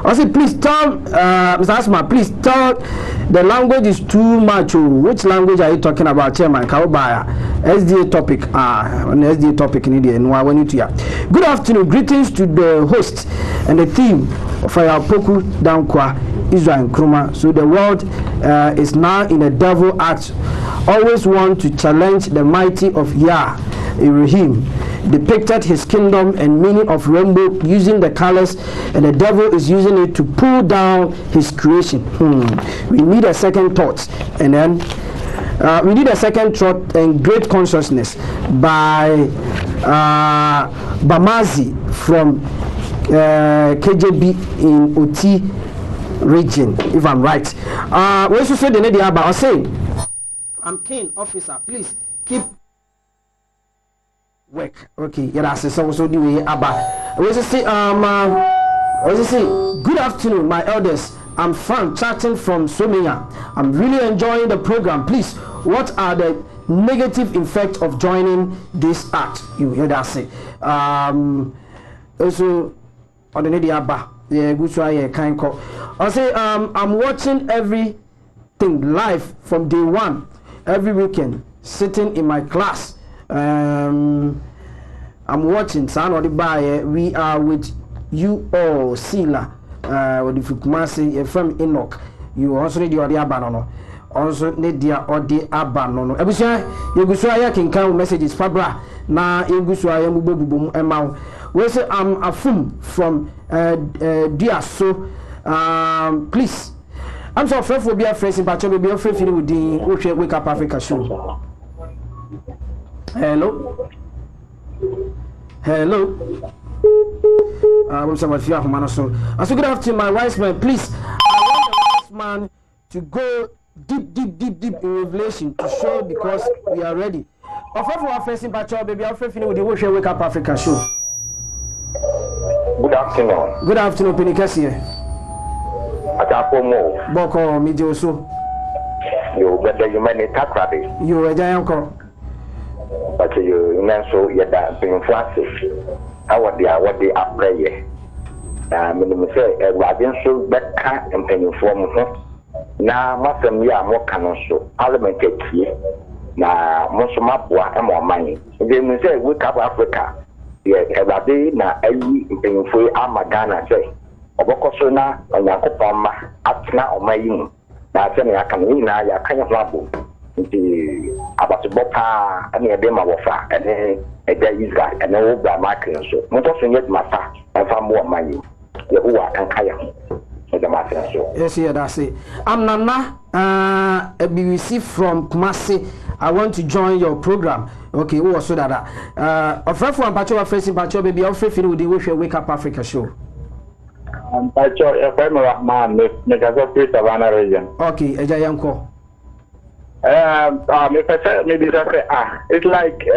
I say please tell Mr. Asma, please tell the language is too much. Which language are you talking about, Chairman? Kaubaya SDA topic on SDA topic in India and why need to hear. Good afternoon, greetings to the host and the theme of our Poku Dankwa Israel and Kruma. So the world is now in a devil act, always want to challenge the mighty of Yah Elohim, depicted his kingdom and meaning of rainbow using the colors, and the devil is using it to pull down his creation. We need a second thought, and then we need a second thought and great consciousnness by Bamazi from KJB in OT region, if I'm right. We also say the lady about saying, I'm keen officer, please keep work. Okay, yeah, that's so the way about. We just say good afternoon, my elders. I'm Frank chatting from Somia. I'm really enjoying the program. Please, what are the negative effects of joining this act? You hear that say. Also on the media bar. Yeah, good so I kind call. I say I'm watching everything live from day one, every weekend, sitting in my class. I'm watching San or the Baye. We are with you all, Sila. With the Fukumasi from Enoch. You also need the Abanono. Also need the Abanono. Ebusha, Yugusaya can count messages Fabra. Na Yugusaya Mubu Emau. We say I'm a from Diaso. Please. I'm so afraid for be afraid in Pacho be afraid with the Wake Up Africa show. Hello. I'm so much so good afternoon, my wise man. Please, I want the wise man to go deep in revelation to show because we are ready. Offer for our first in Pacho, baby. I'll finish with the Wake Up Africa show. Good afternoon. Good afternoon, Penikasi. Atapomo. Boko Mijoso. You better you many takrabi. You a giant call. But you so yet being flashy. What they are prayer. Minimum say a guardian so better and penny form. Now, Master Mia more canon so parliament here. Now, Mosumapua and more money. They may say, Wake Up Africa. Yes, every day now, every penny for Amagana say. Obokosona, and Yakopama, Atna or my yin. Now, I can win. I kind of labo. About the Bopa and a demo of her, and then a day is guy, and all by my so. Not yet, Massa, and for more money. The who are and Kaya. The master so. Yes, yeah, that's it. I'm Nana, a BBC from Kumasi. I want to join your program. Okay, who was so that? A friend from Pacho facing Pacho, baby, I'll free with the Wake Up Africa show. Pacho, a friend of man, make us a free Savannah region. Okay, a giant call. If I say maybe it's like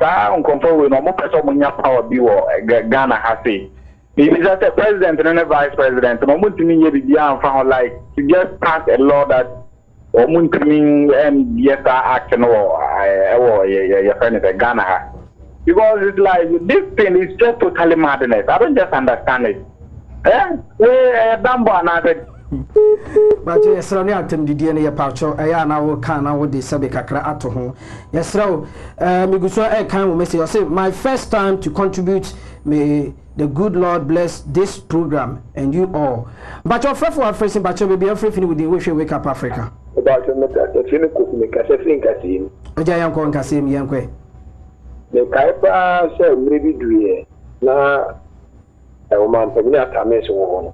uncomfortable with no person power bill Ghana has it. Maybe that's a president and a vice president. No one to me found like to just pass a law that and yes action or your friend is a Ghana. Because it's like this thing is just totally madness. I don't just understand it. But yes, I am the DNA Pacho. I am now can with the Sabekakra at home. Yes, so Miguso, I can message. I say my first time to contribute. May the good Lord bless this program and you all. But your friend for facing Pacho will be everything with the Wake Up Africa. About the Finico, make us think I see. A giant con Cassim Yankwe. The Kaipa said, maybe do ye. Now, a woman for me at a mess woman.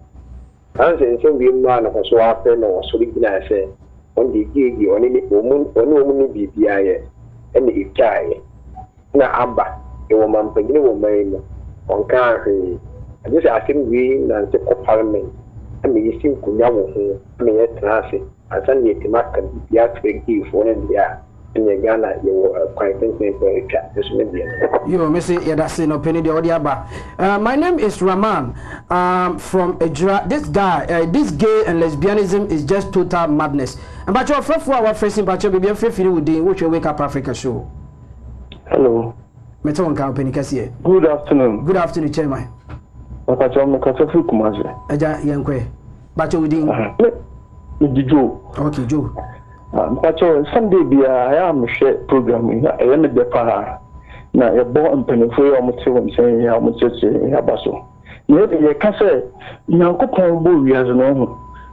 Answer some be man of a swap or solid I say, on the gig, on any woman be the and the Ichai. Now, Abba, a woman for you woman on country. I just asked him green and take up parliament. I mean, you seem to know who I mean, yet, and send me to Mac and the actual give for an year. in Ghana, you were quite thinking for a cat. This may be. You may say, yeah, that's no penny the Odiaba. My name is Raman from Ejra. This guy, this gay and lesbianism is just total madness. And but your friend for our facing, but you'll be free with the which you Wake Up Africa show. Hello. Meton Company Cassia. Good afternoon. Good afternoon, Chairman. But I'm a Catholic Kumazi. Aja Yankwe. But you didn't. Joe. Okay, Joe. But Sunday be I am share programming. I am the power. Now you're born penny for your material saying how much it's a basso. You can say, Yanko Pombo, as an own,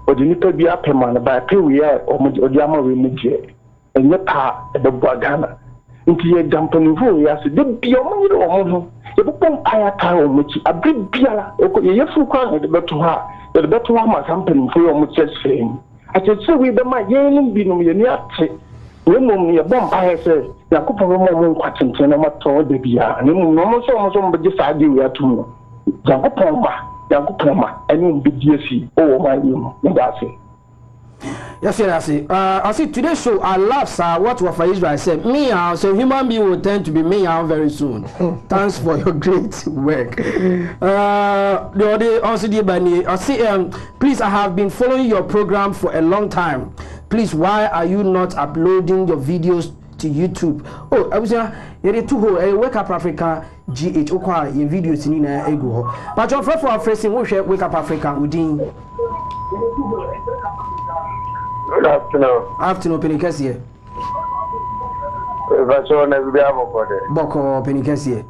or the little be up a man by pay we are or Yama Remedy, and your part at the Bagana. Into your dumping for yes, the beyond your own. The Pom Paya which a big beer, or your full crown at the better her, the better one my company for your much saying. I said, so we my young being near when you bomb I say, Yakupa Roman Quatin, and I'm not told the beer, and no so but this idea we are to Yakupoma, and you be DSC, oh my room, and that's it. Yes, I see. I see today's show. I love, sir. What for Israel said, me, so human being will tend to be me very soon. Thanks for your great work. The other also dear Bani, I see. Please, I have been following your program for a long time. Please, why are you not uploading your videos to YouTube? Oh, I was here. You're too whole. Wake Up Africa GH. Okay, your videos in ego. But your friend for our facing, we share Wake Up Africa within. Good afternoon. Afternoon, Penicassia. That's all I be able for it. Boko, Penicassia.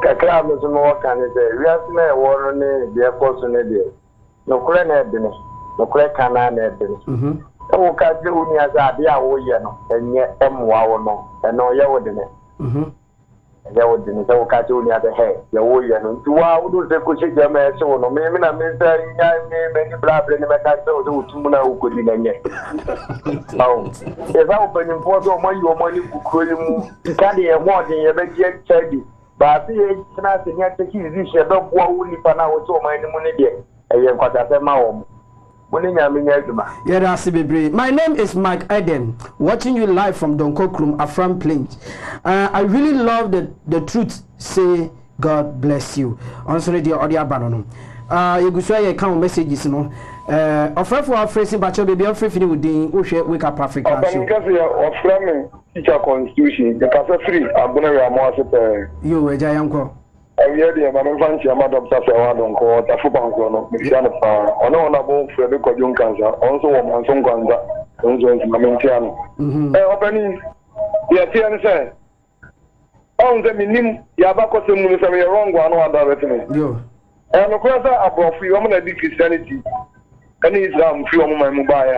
Kakram is more can say. We have no war on the airport on the no clan Edney, no clan Canan Edney. Oh, Kajunia Zadia, oh, and yet M1 and no Yawdin. There would be no cartoon at the head. The warrior, and two hours the Kuchik, the man, so no, maybe I'm saying, many black and Macado to Muna who could be yet. Oh, if I open in Porto, money or money could you carry a morning, you make yet teddy. But the nothing yet to keep this, you don't want to pan out so many money there. And you've got at the mouth. My name is Mike Eden, watching you live from Donkokrum, Afram Plains. I really love the truth. Say God bless you. Answer the audio banner. You go say account messages, no. Offer for our phrasing, but you'll be on free with the Wake Up Africa. Teacher constitution, the cafe free. I'm going to more. You a giant. I'm here, I'm fancy. I'm a doctor. I don't call the football. I know about Frederick Young cancer. Also, I'm some cancer. Also, I'm maintain. Opening, yeah, say. On the minimum, Yabako is a wrong one or other. You. And of course, I brought free woman at Christianity. And Islam free on my mobile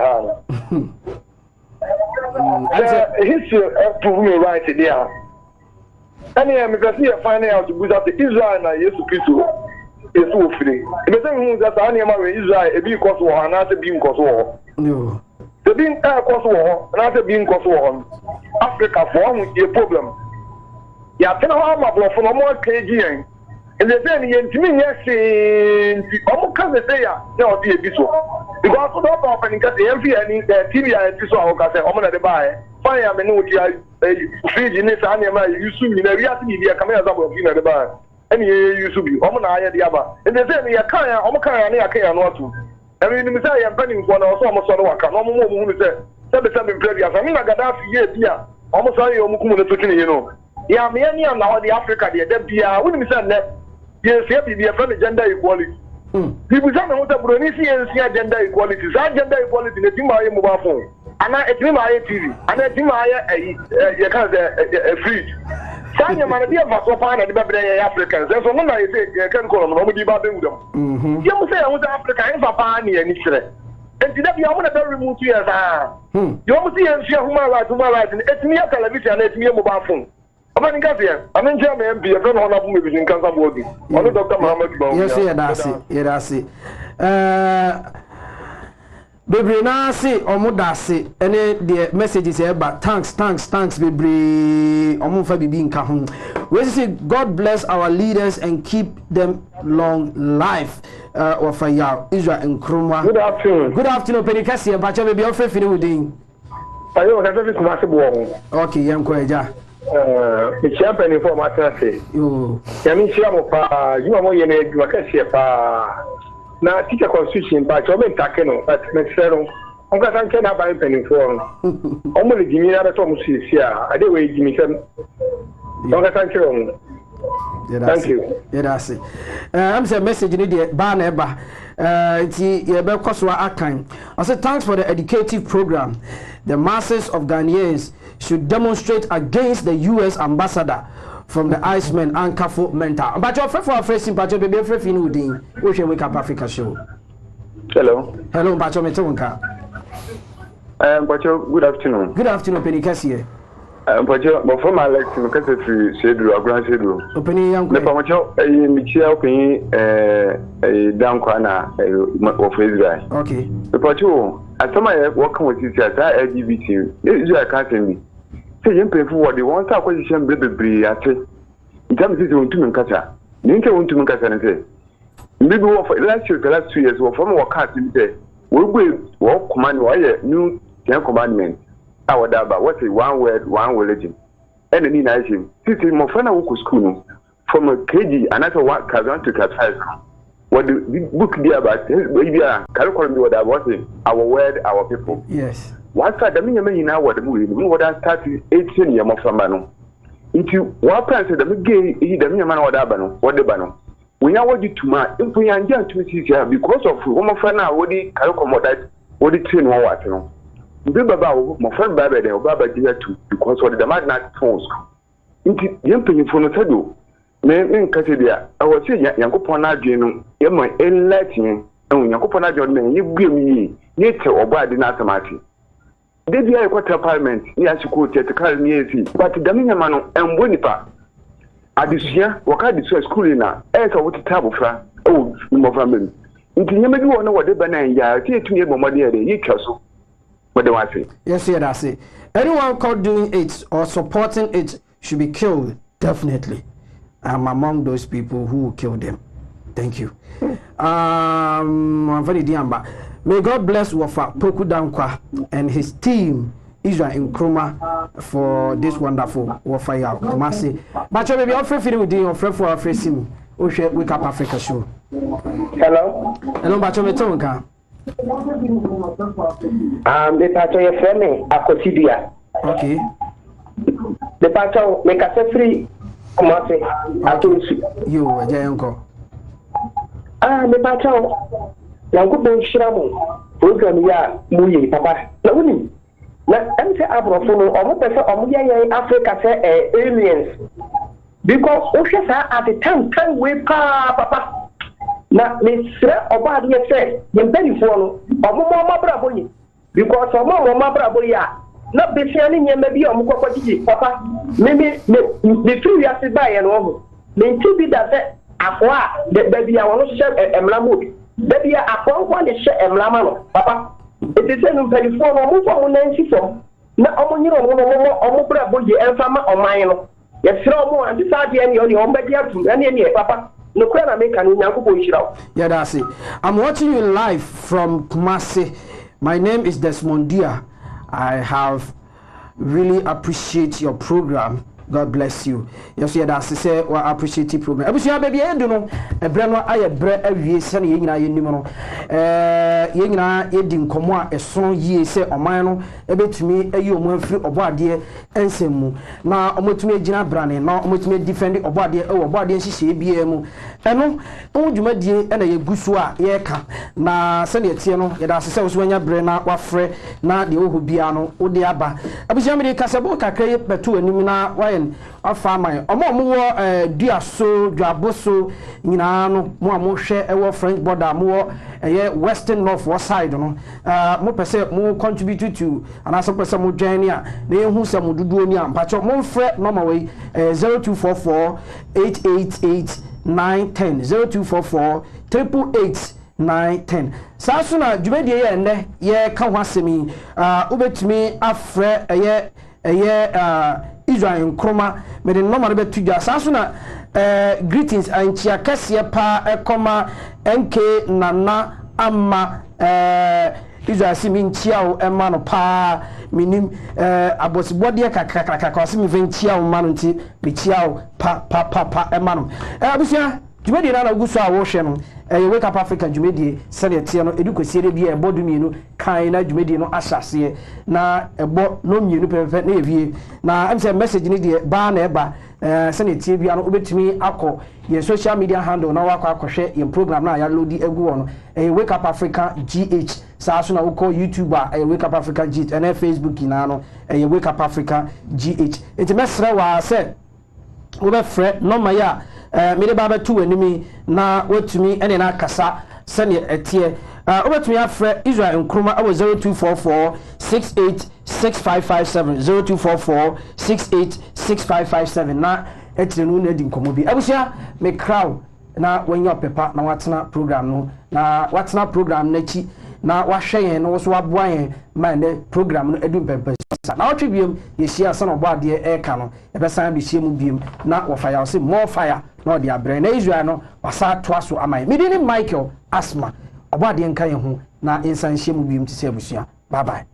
hand. History proved me right there. And because you find out to go to Israel and Jesus Christ is so free. The same that I am Israel, a big cause war, and not a being cause war. No. The being cause war, not a being cause war. Africa for a problem. Ya tena wa mabofo no mo KG and they say ni ntimi nyese omo ka say ya na odi ebi so because no ba open ka say every any TV ya enti so awo ka say omo na de bae fine ya me no ti fridge ni sa na ma yusu mi na wi ati bi ya kamera za bo fi na de bae eni yusu bi omo na aye de aba and they say ni ya kan ya omo kan ya na ya kan ya no atu emi ni mi say ya bani nko na so omo so no waka no mo mo hu say be play ya fa mi na Gaddafi ye bia omo so ye omo kumu na to kini you know. Yeah, me and you now the Africa there. That be wouldn't be said that. Yes, be a friend of gender equality. People say what Brunisi and see gender equality. That gender equality the thing I mobile phone. And I think my TV. And I think my a fridge. Sanya man be a vasopan and the Africans. And so when I say you can call them, nobody babbling with them. You say I was Africa in Papani and Israel. And today you want to remove you as you almost see and share human rights, and it's me a television and it's me a mobile phone. I'm in Germany, be a friend on a movie in Kansas Body. Only Dr. Mohammed. Yes, that's it. Baby, now see, Omodasi, any the messages here, but thanks, baby. Omufa Bibi in Kahun. We say, God bless our leaders and keep them long life. Of Israel and Krumwa. Good afternoon. Good afternoon, Penicassia, but you'll be off with you. Ayo ka tafi kuma sibo ho. Okay, yanko eja. Mi champion for matase. Yo. Ya mi shia mo pa, you mo yene adwuma ka shia pa. Na teacher constitution ba cho me take no, but me sero. Onka san ke na ba penny for no. Omo le gimi na beto mo sisia, ade we gimi sem. Onka san ke no. Thank you. Yeah, that's it. I'm saying message in the ban eba. I said thanks for the educative program. The masses of Ghanaians should demonstrate against the U.S. ambassador from the Iceman and Kafo Mentor. But your friend for a phrase in Pacho Baby Free Nudin, we shall wake up Africa show. Hello. Hello, Pacho Metonka. Pacho, good afternoon. Good afternoon, Penny Cassie. Pacho, before my lecture, because it's schedule, a grand schedule. Opening young Pacho, a Michelle Penny, a down corner of Israel. Okay. The Pacho, as some I working with you, as I LGBT, Israel can't me. Say, you pay for what they want, our position, baby, I say. In terms of this, want to make a Ninka want to make a say. Maybe last year, the last 2 years, or from our casting say, we will walk command wire new 10 commandments. Our daba, what is one word, one religion. And the nice him. This is my friend who school from a KG, another one, Kazan to Kazan. What the book there about baby, curriculum, what I was our word, our people. Yes. One side, the minimum now, what the movie, what I started 18 years from Bano. Into what person the gay, the minimum or Dabano, what the Bano. We now want you to my if we are young to see here because of one friend now, what the curriculum, what the train, what you know. Baba, my friend Baba, they Baba here too, because what the magnet phones. Into young people from the Sado. Men Cassadia, I was saying, Yankopona Geno, Emma, and Latin, and Yankopona John, you give me nature or bad in Atamati. Did you have a parliament? Yes, you could take the car near sea, but the Minamano and Winipa. At this year, what I did school in a as I would table fra, oh, more family. Into you may know what the banana, ya, say to me, my dear, you castle. What do I say? Yes, yeah, that's it. Anyone caught doing it or supporting it should be killed, definitely. I'm among those people who will kill them. Thank you. I'm very diamba. May God bless Wafa Poku Dankwa and his team, Israel in Kroma, for this wonderful Wafa Kumasi. But you may be offering with you, friend for our facing. We shall wake up Africa show. Hello. Hello, Bacho Metonka. The Pacho, your friend, Akosidia. Okay. The Pacho, make us free. You, Jayanko. The Pacho, Yanko Shiramu, program ya Muyi, Papa. Lawuni. Na MT Abrofono, or what person or Muya Africa say aliens. Because Oshasa at the time can wake up, Papa. Na Mr. Obad, yes, say, the very follow, or Mama Braboni. Because of Mama Braboya. Not be selling maybe on Mukoti, Papa. Maybe the 2 years by and over. May be that Aqua, the baby, I want to share a Mlamud. Baby, I want to share a Mlamano, Papa. It is a very form of move on Nancy from. Not only on Mubraboy and Fama or mine. Yes, no more, and decide any on your own baby to any Papa. No crime make an Yanko. Yeah, that's it. I'm watching you live from Kumasi. My name is Desmondia. I have really appreciate your program. God bless you. Yes, yeah, that's say we appreciate the program. Abusia baby e do no e bre no aye bre awie se na yina ye nim no yina ye di nkomo a eson yie se oman no e betumi ayi omo afiri oboade ensem mu na omotumi agina brane na omotumi defend oboade e oboade nhihye bia mu eno dwumadie e na ye gusu a ye ka na se na tie no ye da se so anya bre na wafre na de ohu bia no wo de aba abusia me de kasebo kakra ye betu anim na wa afama omo duaso dwaboso nyina no mo amohwe ewo French border mo western north west side no mo pese mo contribute to anaso pese mo join a na ehu se mo duduo ni ampacho mo mfre number way 0244 888 910 0244 888 910 saso na dwumedie ye enne ye ka ho asemi ubetumi afre Israel in Kroma, made a normal betu Sasuna greetings and Chiakasia pa ekoma NK Nana Amma Israel si mi ntia wo ema no pa minim abosibode kakakaka kwase mi ventia wo ma no nti mi tia wo pa ema no abusia djumedi na guso a wo hwe no Wake Up Africa djumedi se ne tie no edukosie de bia ebodu mienu kan na djumedi no asase na ebo no mienu pepe na evie na am say message ni de ba na eba se ne tie bia no obetumi akọ ye social media handle na wakọ akọhwe ye program na ya load egu wo no Wake Up Africa GH saa so na wo call YouTube Wake Up Africa GH and Facebook na no Wake Up Africa GH enti mesre wa se wo be frɛ no ya mede baba tu animi na watumi ene na kasa sene etie obetumi afrɛ Israel nkroma awo 0244 686557 0244 686557 na etire no na di nkomo bi abusia me crowd na wanya pepa na watena program no na watena program na chi na wahwɛ yɛn no so waboa yɛn ma ne program no edu pempe na otwe biem yehia sa na obo ade eka no ebesan be hia mu biem na wo fire say more fire na ode abre na Israel no wasa toa so amai medini Michael Asma obo ade nka ye ho na insan hia mu biem ti se abusua bye bye.